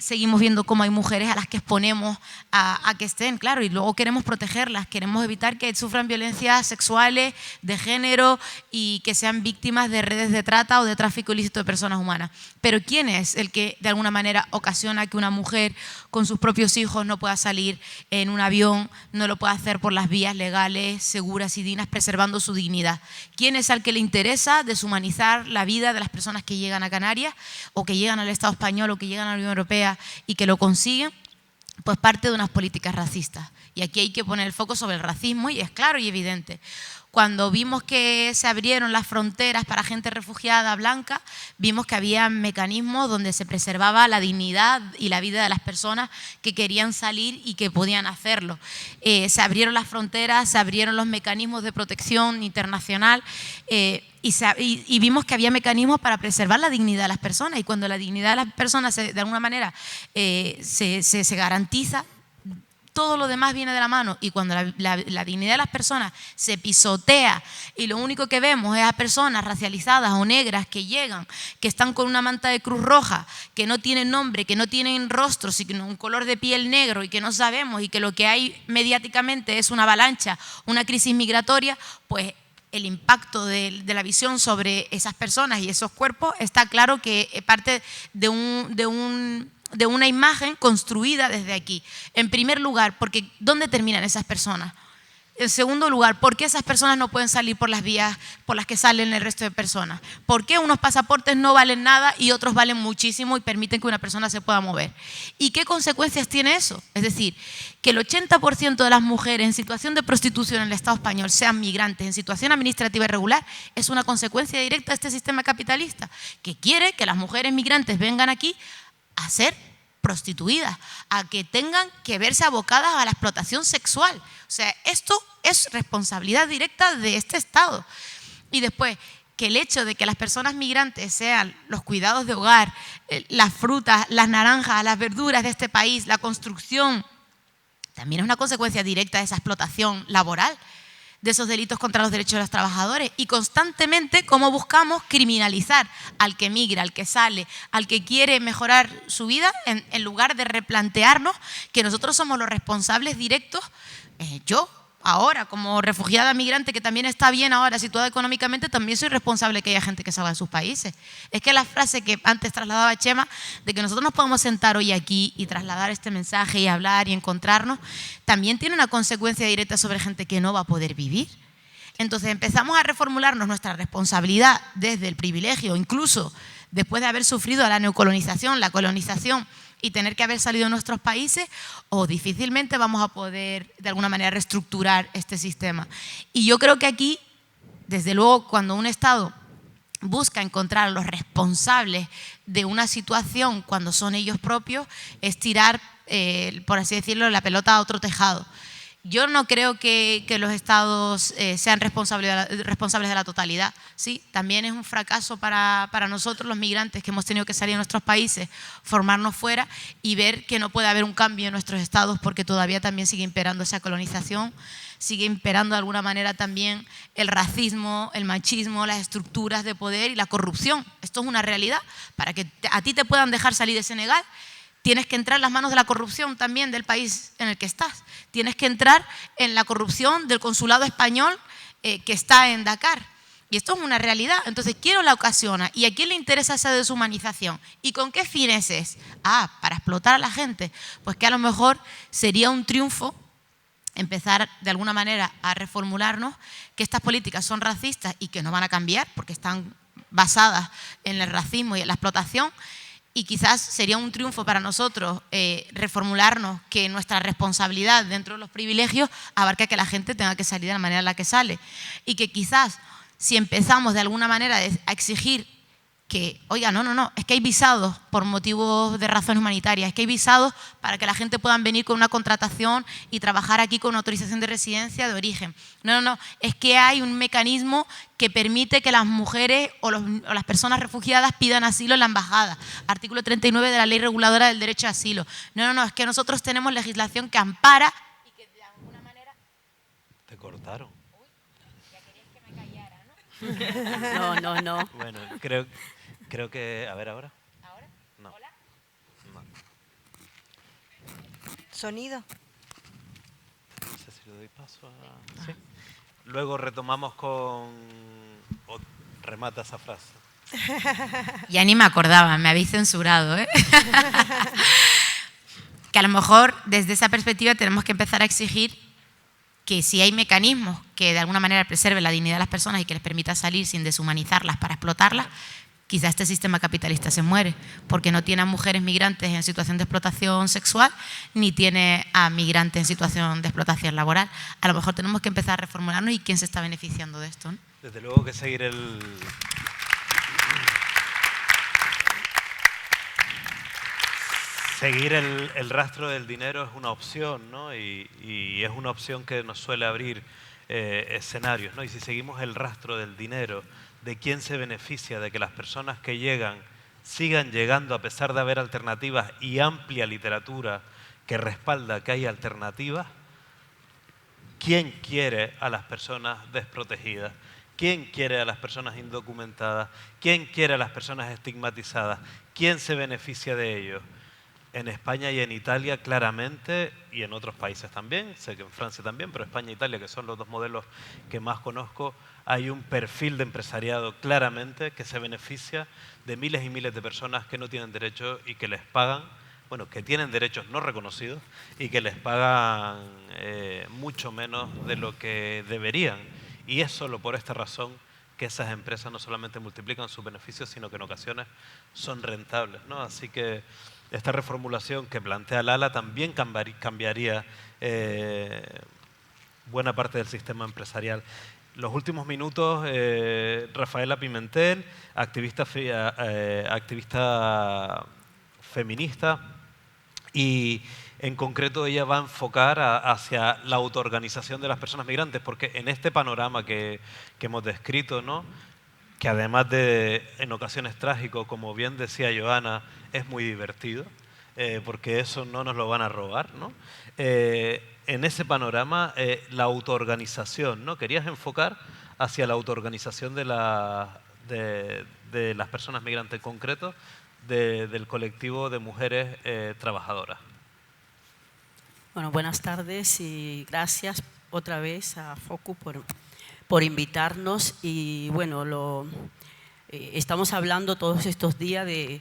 seguimos viendo cómo hay mujeres a las que exponemos a que estén? Claro, y luego queremos protegerlas, queremos evitar que sufran violencias sexuales, de género, y que sean víctimas de redes de trata o de tráfico ilícito de personas humanas. Pero ¿quién es el que de alguna manera ocasiona que una mujer con sus propios hijos no pueda salir en un avión, no lo puede hacer por las vías legales, seguras y dignas, preservando su dignidad? ¿Quién es al que le interesa deshumanizar la vida de las personas que llegan a Canarias o que llegan al Estado español o que llegan a la Unión Europea y que lo consiguen? Pues parte de unas políticas racistas. Y aquí hay que poner el foco sobre el racismo, y es claro y evidente. Cuando vimos que se abrieron las fronteras para gente refugiada blanca, vimos que había mecanismos donde se preservaba la dignidad y la vida de las personas que querían salir y que podían hacerlo. Se abrieron las fronteras, se abrieron los mecanismos de protección internacional, y vimos que había mecanismos para preservar la dignidad de las personas. Y cuando la dignidad de las personas de alguna manera se garantiza, todo lo demás viene de la mano. Y cuando la dignidad de las personas se pisotea y lo único que vemos es a personas racializadas o negras que llegan, que están con una manta de Cruz Roja, que no tienen nombre, que no tienen rostro, sino un color de piel negro, y que no sabemos, y que lo que hay mediáticamente es una avalancha, una crisis migratoria, pues el impacto de la visión sobre esas personas y esos cuerpos está claro que parte de una imagen construida desde aquí. En primer lugar, porque ¿dónde terminan esas personas? En segundo lugar, ¿por qué esas personas no pueden salir por las vías por las que salen el resto de personas? ¿Por qué unos pasaportes no valen nada y otros valen muchísimo y permiten que una persona se pueda mover? ¿Y qué consecuencias tiene eso? Es decir, que el 80% de las mujeres en situación de prostitución en el Estado español sean migrantes en situación administrativa irregular es una consecuencia directa de este sistema capitalista, que quiere que las mujeres migrantes vengan aquí a ser prostituidas, a que tengan que verse abocadas a la explotación sexual. O sea, esto es responsabilidad directa de este Estado. Y después, que el hecho de que las personas migrantes sean los cuidados de hogar, las frutas, las naranjas, las verduras de este país, la construcción, también es una consecuencia directa de esa explotación laboral, de esos delitos contra los derechos de los trabajadores. Y constantemente cómo buscamos criminalizar al que migra, al que sale, al que quiere mejorar su vida, en lugar de replantearnos que nosotros somos los responsables directos. Yo, ahora, como refugiada migrante, que también está bien ahora situada económicamente, también soy responsable de que haya gente que salga de sus países. Es que la frase que antes trasladaba Chema, de que nosotros nos podemos sentar hoy aquí y trasladar este mensaje y hablar y encontrarnos, también tiene una consecuencia directa sobre gente que no va a poder vivir. Entonces empezamos a reformularnos nuestra responsabilidad desde el privilegio, incluso después de haber sufrido la neocolonización, la colonización, y tener que haber salido de nuestros países, o difícilmente vamos a poder de alguna manera reestructurar este sistema. Y yo creo que aquí, desde luego, cuando un Estado busca encontrar a los responsables de una situación cuando son ellos propios, es tirar, por así decirlo, la pelota a otro tejado. Yo no creo que los Estados sean responsables de la totalidad. ¿Sí? También es un fracaso para nosotros, los migrantes, que hemos tenido que salir de nuestros países, formarnos fuera y ver que no puede haber un cambio en nuestros Estados porque todavía también sigue imperando esa colonización, sigue imperando de alguna manera también el racismo, el machismo, las estructuras de poder y la corrupción. Esto es una realidad. Para que a ti te puedan dejar salir de Senegal, tienes que entrar en las manos de la corrupción también del país en el que estás. Tienes que entrar en la corrupción del consulado español que está en Dakar. Y esto es una realidad. Entonces, ¿quién la ocasiona? ¿Y a quién le interesa esa deshumanización? ¿Y con qué fines es? Para explotar a la gente. Pues que a lo mejor sería un triunfo empezar de alguna manera a reformularnos que estas políticas son racistas y que no van a cambiar porque están basadas en el racismo y en la explotación. Y quizás sería un triunfo para nosotros reformularnos que nuestra responsabilidad dentro de los privilegios abarca que la gente tenga que salir de la manera en la que sale. Y que quizás si empezamos de alguna manera a exigir que, oiga, no, es que hay visados por motivos de razones humanitarias, es que hay visados para que la gente pueda venir con una contratación y trabajar aquí con una autorización de residencia de origen. No, es que hay un mecanismo que permite que las mujeres o las personas refugiadas pidan asilo en la embajada. Artículo 39 de la Ley Reguladora del Derecho a Asilo. No, es que nosotros tenemos legislación que ampara y que de alguna manera... Te cortaron. Uy, ya querías que me callara, ¿no? No. Bueno, creo que... A ver, ¿ahora? ¿Ahora? No. ¿Hola? No. Sonido. No sé si le doy paso a... Sí. Luego retomamos con... o remata esa frase. Ya ni me acordaba, me habéis censurado, ¿eh? Que a lo mejor desde esa perspectiva tenemos que empezar a exigir que si hay mecanismos que de alguna manera preserven la dignidad de las personas y que les permita salir sin deshumanizarlas para explotarlas, quizá este sistema capitalista se muere, porque no tiene a mujeres migrantes en situación de explotación sexual, ni tiene a migrantes en situación de explotación laboral. A lo mejor tenemos que empezar a reformularnos y quién se está beneficiando de esto, ¿no? Desde luego que seguir el rastro del dinero es una opción, ¿no? Y es una opción que nos suele abrir escenarios, ¿no? Y si seguimos el rastro del dinero, ¿de quién se beneficia de que las personas que llegan sigan llegando a pesar de haber alternativas y amplia literatura que respalda que hay alternativas? ¿Quién quiere a las personas desprotegidas? ¿Quién quiere a las personas indocumentadas? ¿Quién quiere a las personas estigmatizadas? ¿Quién se beneficia de ello? En España y en Italia claramente, y en otros países también, sé que en Francia también, pero España e Italia, que son los dos modelos que más conozco, hay un perfil de empresariado claramente que se beneficia de miles y miles de personas que no tienen derecho y que les pagan, bueno, que tienen derechos no reconocidos y que les pagan mucho menos de lo que deberían. Y es solo por esta razón que esas empresas no solamente multiplican sus beneficios, sino que en ocasiones son rentables, ¿no? Así que esta reformulación que plantea Lala también cambiaría buena parte del sistema empresarial. Los últimos minutos, Rafaela Pimentel, activista feminista, y en concreto ella va a enfocar hacia la autoorganización de las personas migrantes, porque en este panorama que hemos descrito, ¿no?, que además de en ocasiones trágico, como bien decía Joana, es muy divertido, porque eso no nos lo van a robar, ¿no? En ese panorama, la autoorganización, ¿no? Querías enfocar hacia la autoorganización de las personas migrantes, en concreto del colectivo de mujeres trabajadoras. Bueno, buenas tardes y gracias otra vez a FOCU por invitarnos. Y bueno, estamos hablando todos estos días de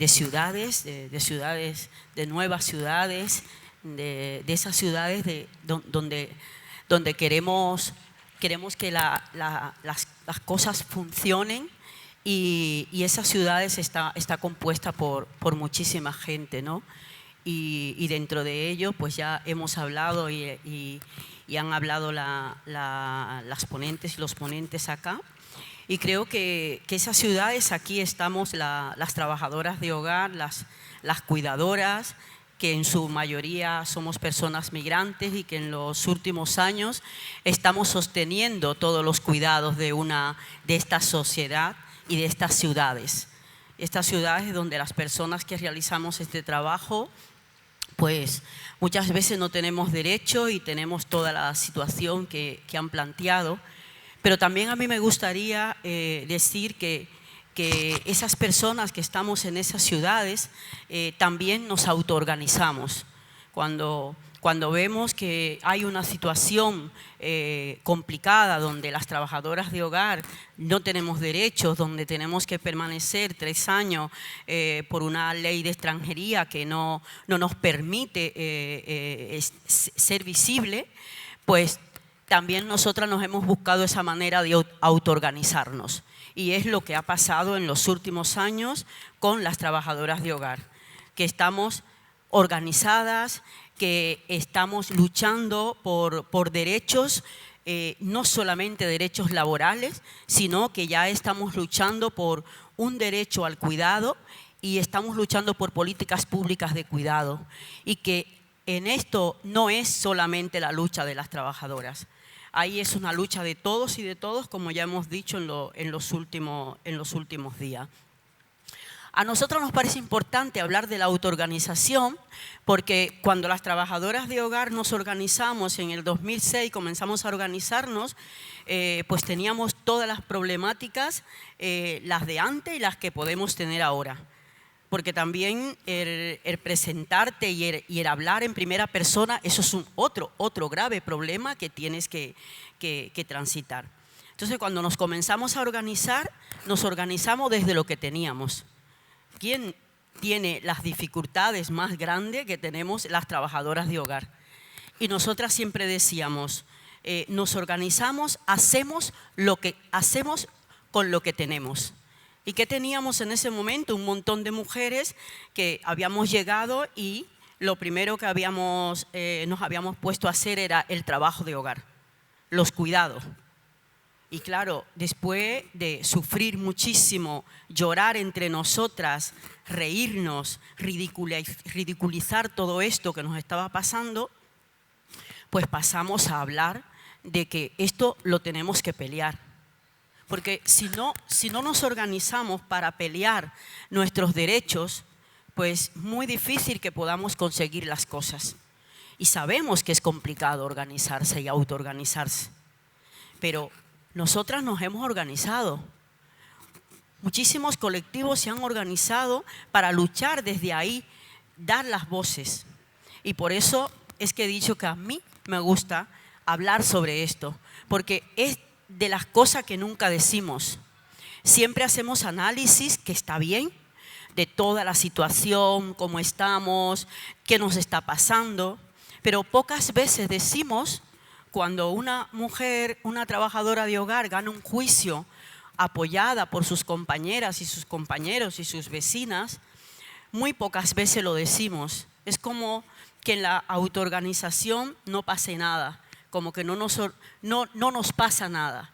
ciudades, de ciudades, de nuevas ciudades, de esas ciudades donde queremos que las cosas funcionen, y esas ciudades está compuesta por muchísima gente, ¿no? Y dentro de ello pues ya hemos hablado y han hablado las ponentes y los ponentes acá. Y creo que esas ciudades, aquí estamos las trabajadoras de hogar, las cuidadoras, que en su mayoría somos personas migrantes y que en los últimos años estamos sosteniendo todos los cuidados de esta sociedad y de estas ciudades. Estas ciudades donde las personas que realizamos este trabajo, pues muchas veces no tenemos derecho y tenemos toda la situación que han planteado. Pero también a mí me gustaría decir que esas personas que estamos en esas ciudades también nos autoorganizamos. Cuando vemos que hay una situación complicada donde las trabajadoras de hogar no tenemos derechos, donde tenemos que permanecer 3 años por una ley de extranjería que no nos permite ser visible, pues también nosotras nos hemos buscado esa manera de autoorganizarnos. Y es lo que ha pasado en los últimos años con las trabajadoras de hogar, que estamos organizadas, que estamos luchando por derechos, no solamente derechos laborales, sino que ya estamos luchando por un derecho al cuidado y estamos luchando por políticas públicas de cuidado. Y que en esto no es solamente la lucha de las trabajadoras. Ahí es una lucha de todos y de todos, como ya hemos dicho en los últimos días. A nosotros nos parece importante hablar de la autoorganización, porque cuando las trabajadoras de hogar nos organizamos en el 2006, comenzamos a organizarnos, pues teníamos todas las problemáticas, las de antes y las que podemos tener ahora. Porque también el presentarte y el hablar en primera persona, eso es otro grave problema que tienes que transitar. Entonces, cuando nos comenzamos a organizar, nos organizamos desde lo que teníamos. ¿Quién tiene las dificultades más grandes que tenemos las trabajadoras de hogar? Y nosotras siempre decíamos, nos organizamos, hacemos lo que hacemos con lo que tenemos. ¿Y qué teníamos en ese momento? Un montón de mujeres que habíamos llegado y lo primero que nos habíamos puesto a hacer era el trabajo de hogar, los cuidados. Y claro, después de sufrir muchísimo, llorar entre nosotras, reírnos, ridiculizar todo esto que nos estaba pasando, pues pasamos a hablar de que esto lo tenemos que pelear. Porque si no nos organizamos para pelear nuestros derechos, pues es muy difícil que podamos conseguir las cosas. Y sabemos que es complicado organizarse y autoorganizarse. Pero nosotras nos hemos organizado. Muchísimos colectivos se han organizado para luchar desde ahí, dar las voces. Y por eso es que he dicho que a mí me gusta hablar sobre esto, porque es de las cosas que nunca decimos. Siempre hacemos análisis, que está bien, de toda la situación, cómo estamos, qué nos está pasando, pero pocas veces decimos cuando una mujer, una trabajadora de hogar gana un juicio apoyada por sus compañeras y sus compañeros y sus vecinas, muy pocas veces lo decimos. Es como que en la autoorganización no pase nada, como que no nos pasa nada.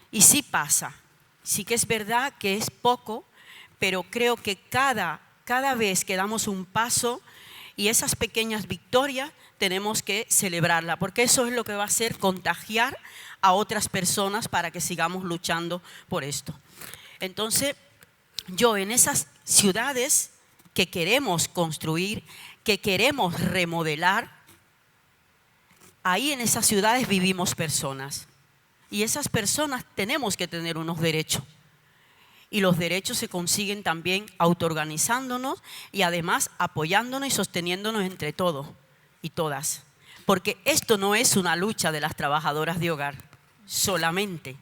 Y sí pasa, sí que es verdad que es poco, pero creo que cada vez que damos un paso y esas pequeñas victorias tenemos que celebrarla, porque eso es lo que va a hacer contagiar a otras personas para que sigamos luchando por esto. Entonces, yo en esas ciudades que queremos construir, que queremos remodelar, ahí en esas ciudades vivimos personas. Y esas personas tenemos que tener unos derechos. Y los derechos se consiguen también autoorganizándonos y además apoyándonos y sosteniéndonos entre todos y todas. Porque esto no es una lucha de las trabajadoras de hogar solamente.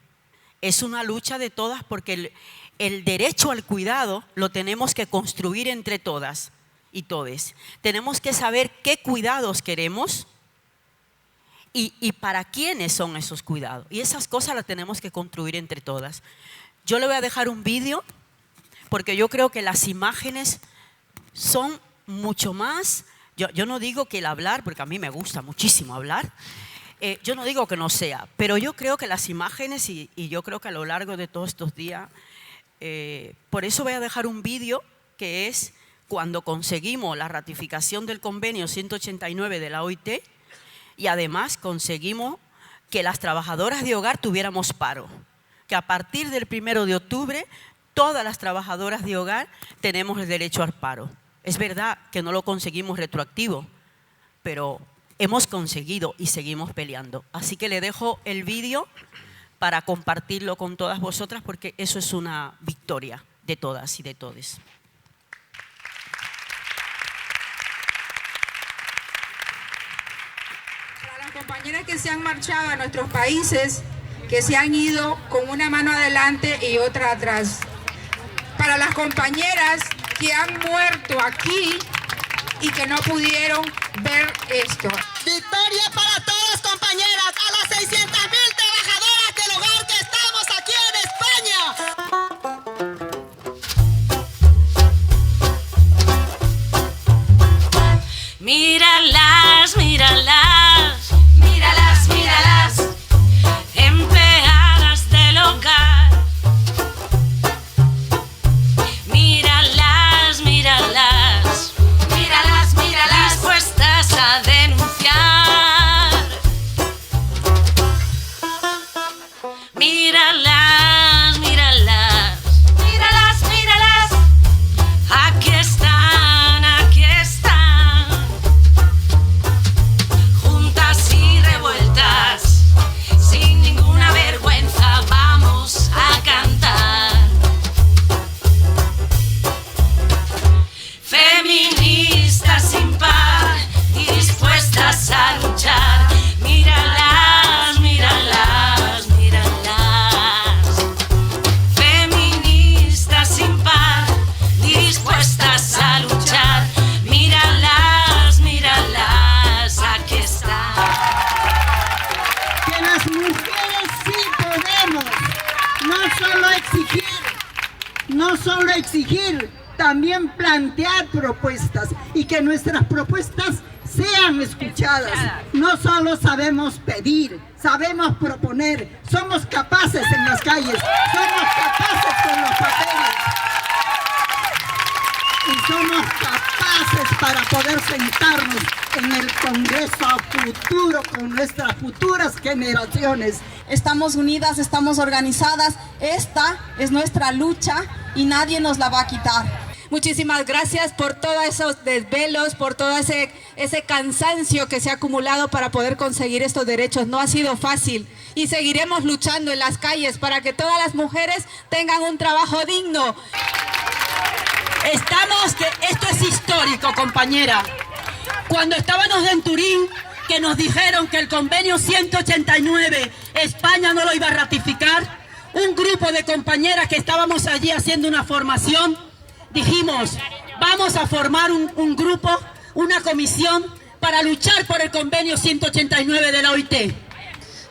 Es una lucha de todas porque el derecho al cuidado lo tenemos que construir entre todas y todes. Tenemos que saber qué cuidados queremos y para quiénes son esos cuidados. Y esas cosas las tenemos que construir entre todas. Yo le voy a dejar un vídeo porque yo creo que las imágenes son mucho más. Yo no digo que el hablar, porque a mí me gusta muchísimo hablar. Yo no digo que no sea, pero yo creo que las imágenes y yo creo que a lo largo de todos estos días, por eso voy a dejar un vídeo que es cuando conseguimos la ratificación del convenio 189 de la OIT y además conseguimos que las trabajadoras de hogar tuviéramos paro. Que a partir del 1 de octubre todas las trabajadoras de hogar tenemos el derecho al paro. Es verdad que no lo conseguimos retroactivo, pero hemos conseguido y seguimos peleando. Así que le dejo el vídeo para compartirlo con todas vosotras porque eso es una victoria de todas y de todes. Para las compañeras que se han marchado a nuestros países, que se han ido con una mano adelante y otra atrás. Para las compañeras que han muerto aquí y que no pudieron ver esto. Victoria para todas compañeras, a las 600.000 trabajadoras del hogar que estamos aquí en España. Míralas, míralas, míralas, míralas, empleadas del hogar. Míralas, míralas, míralas, míralas, dispuestas a denunciar. Míralas, míralas, míralas, míralas, aquí están, aquí están, juntas y revueltas, sin ninguna vergüenza vamos a cantar. Feministas sin par y dispuestas a luchar. Míralas, míralas, míralas. Feministas sin par y dispuestas a luchar. Míralas, míralas, aquí están. Que las mujeres sí podemos, no solo exigir, también plantear propuestas y que nuestras propuestas sean escuchadas. No solo sabemos pedir, sabemos proponer, somos capaces en las calles, somos capaces con los papeles y somos capaces para poder sentarnos en el Congreso a futuro con nuestras futuras generaciones. Estamos unidas, estamos organizadas, esta es nuestra lucha y nadie nos la va a quitar. Muchísimas gracias por todos esos desvelos, por todo ese cansancio que se ha acumulado para poder conseguir estos derechos. No ha sido fácil y seguiremos luchando en las calles para que todas las mujeres tengan un trabajo digno. Esto es histórico, compañera. Cuando estábamos en Turín, que nos dijeron que el convenio 189 España no lo iba a ratificar, un grupo de compañeras que estábamos allí haciendo una formación, dijimos, vamos a formar un grupo, una comisión para luchar por el convenio 189 de la OIT.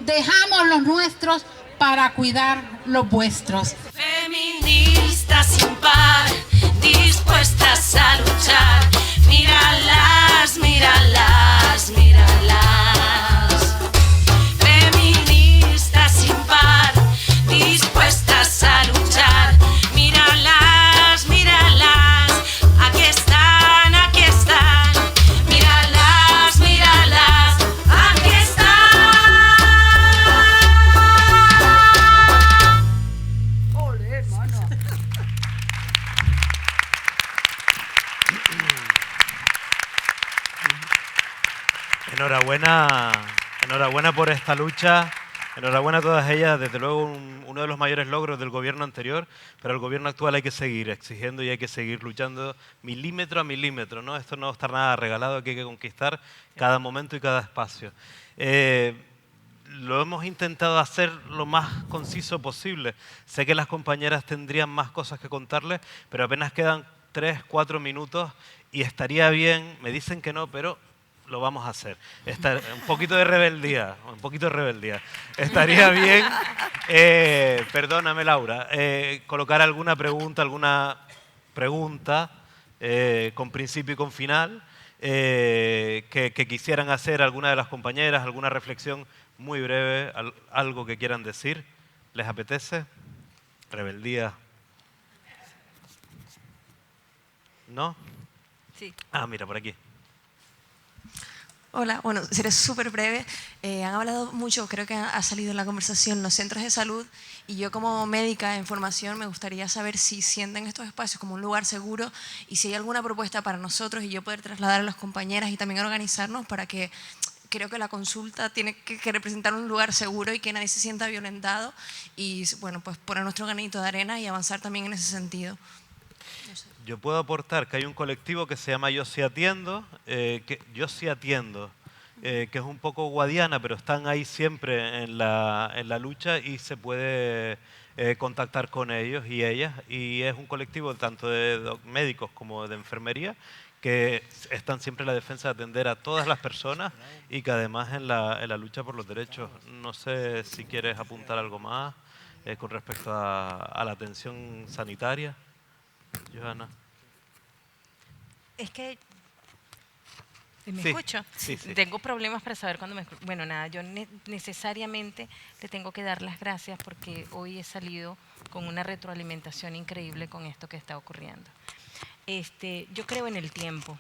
Dejamos los nuestros para cuidar los vuestros. Feministas sin par, dispuestas a luchar. Míralas, míralas, míralas. Feministas sin par, dispuestas a luchar. Míralas, míralas, aquí están, aquí están. Míralas, míralas, aquí están. Enhorabuena, enhorabuena por esta lucha. Enhorabuena a todas ellas, desde luego uno de los mayores logros del gobierno anterior, pero el gobierno actual hay que seguir exigiendo y hay que seguir luchando milímetro a milímetro, ¿no? Esto no va a estar nada regalado, aquí hay que conquistar cada momento y cada espacio. Lo hemos intentado hacer lo más conciso posible. Sé que las compañeras tendrían más cosas que contarles, pero apenas quedan 3, 4 minutos y estaría bien, me dicen que no, pero lo vamos a hacer. Un poquito de rebeldía, Estaría bien, perdóname Laura, colocar alguna pregunta con principio y con final, que quisieran hacer alguna de las compañeras, alguna reflexión muy breve, algo que quieran decir. ¿Les apetece? Rebeldía. ¿No? Sí. Ah, mira, por aquí. Hola, bueno, seré súper breve. Han hablado mucho, creo que ha salido en la conversación, los centros de salud, y yo como médica en formación me gustaría saber si sienten estos espacios como un lugar seguro y si hay alguna propuesta para nosotros y yo poder trasladar a las compañeras y también organizarnos para que creo que la consulta tiene que representar un lugar seguro y que nadie se sienta violentado y, bueno, pues poner nuestro granito de arena y avanzar también en ese sentido. No sé. Yo puedo aportar que hay un colectivo que se llama Yo Sí Atiendo, que es un poco guadiana, pero están ahí siempre en la lucha y se puede contactar con ellos y ellas. Y es un colectivo tanto de médicos como de enfermería que están siempre en la defensa de atender a todas las personas y que además en la lucha por los derechos. No sé si quieres apuntar algo más con respecto a la atención sanitaria. Johanna. Es que... ¿Me Sí, escucho? sí, sí. Tengo problemas para saber cuándo me escucho. Bueno, nada, yo necesariamente le tengo que dar las gracias porque hoy he salido con una retroalimentación increíble con esto que está ocurriendo. Yo creo en el tiempo.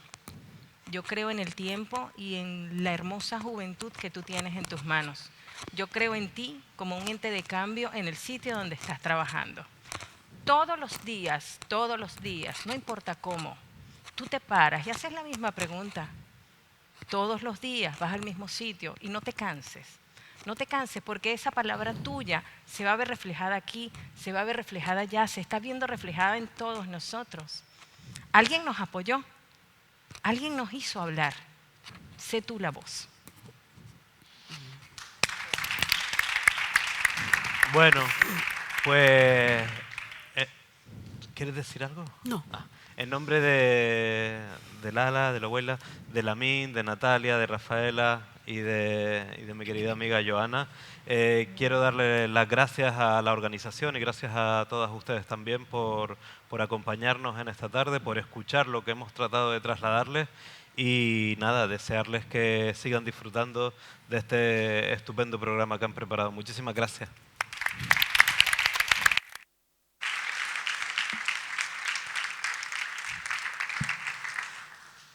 Yo creo en el tiempo y en la hermosa juventud que tú tienes en tus manos. Yo creo en ti como un ente de cambio en el sitio donde estás trabajando. Todos los días, no importa cómo, tú te paras y haces la misma pregunta. Todos los días vas al mismo sitio y no te canses. No te canses porque esa palabra tuya se va a ver reflejada aquí, se va a ver reflejada allá, se está viendo reflejada en todos nosotros. Alguien nos apoyó, alguien nos hizo hablar. Sé tú la voz. Bueno, pues... ¿Quieres decir algo? No. En nombre de Lala, de la abuela, de Lamin, de Natalia, de Rafaela y de mi querida amiga Johanna, quiero darle las gracias a la organización y gracias a todas ustedes también por acompañarnos en esta tarde, por escuchar lo que hemos tratado de trasladarles y nada, desearles que sigan disfrutando de este estupendo programa que han preparado. Muchísimas gracias.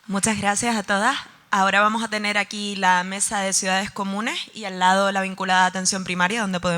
Muchas gracias a todas. Ahora vamos a tener aquí la mesa de ciudades comunes y al lado la vinculada a atención primaria, donde podemos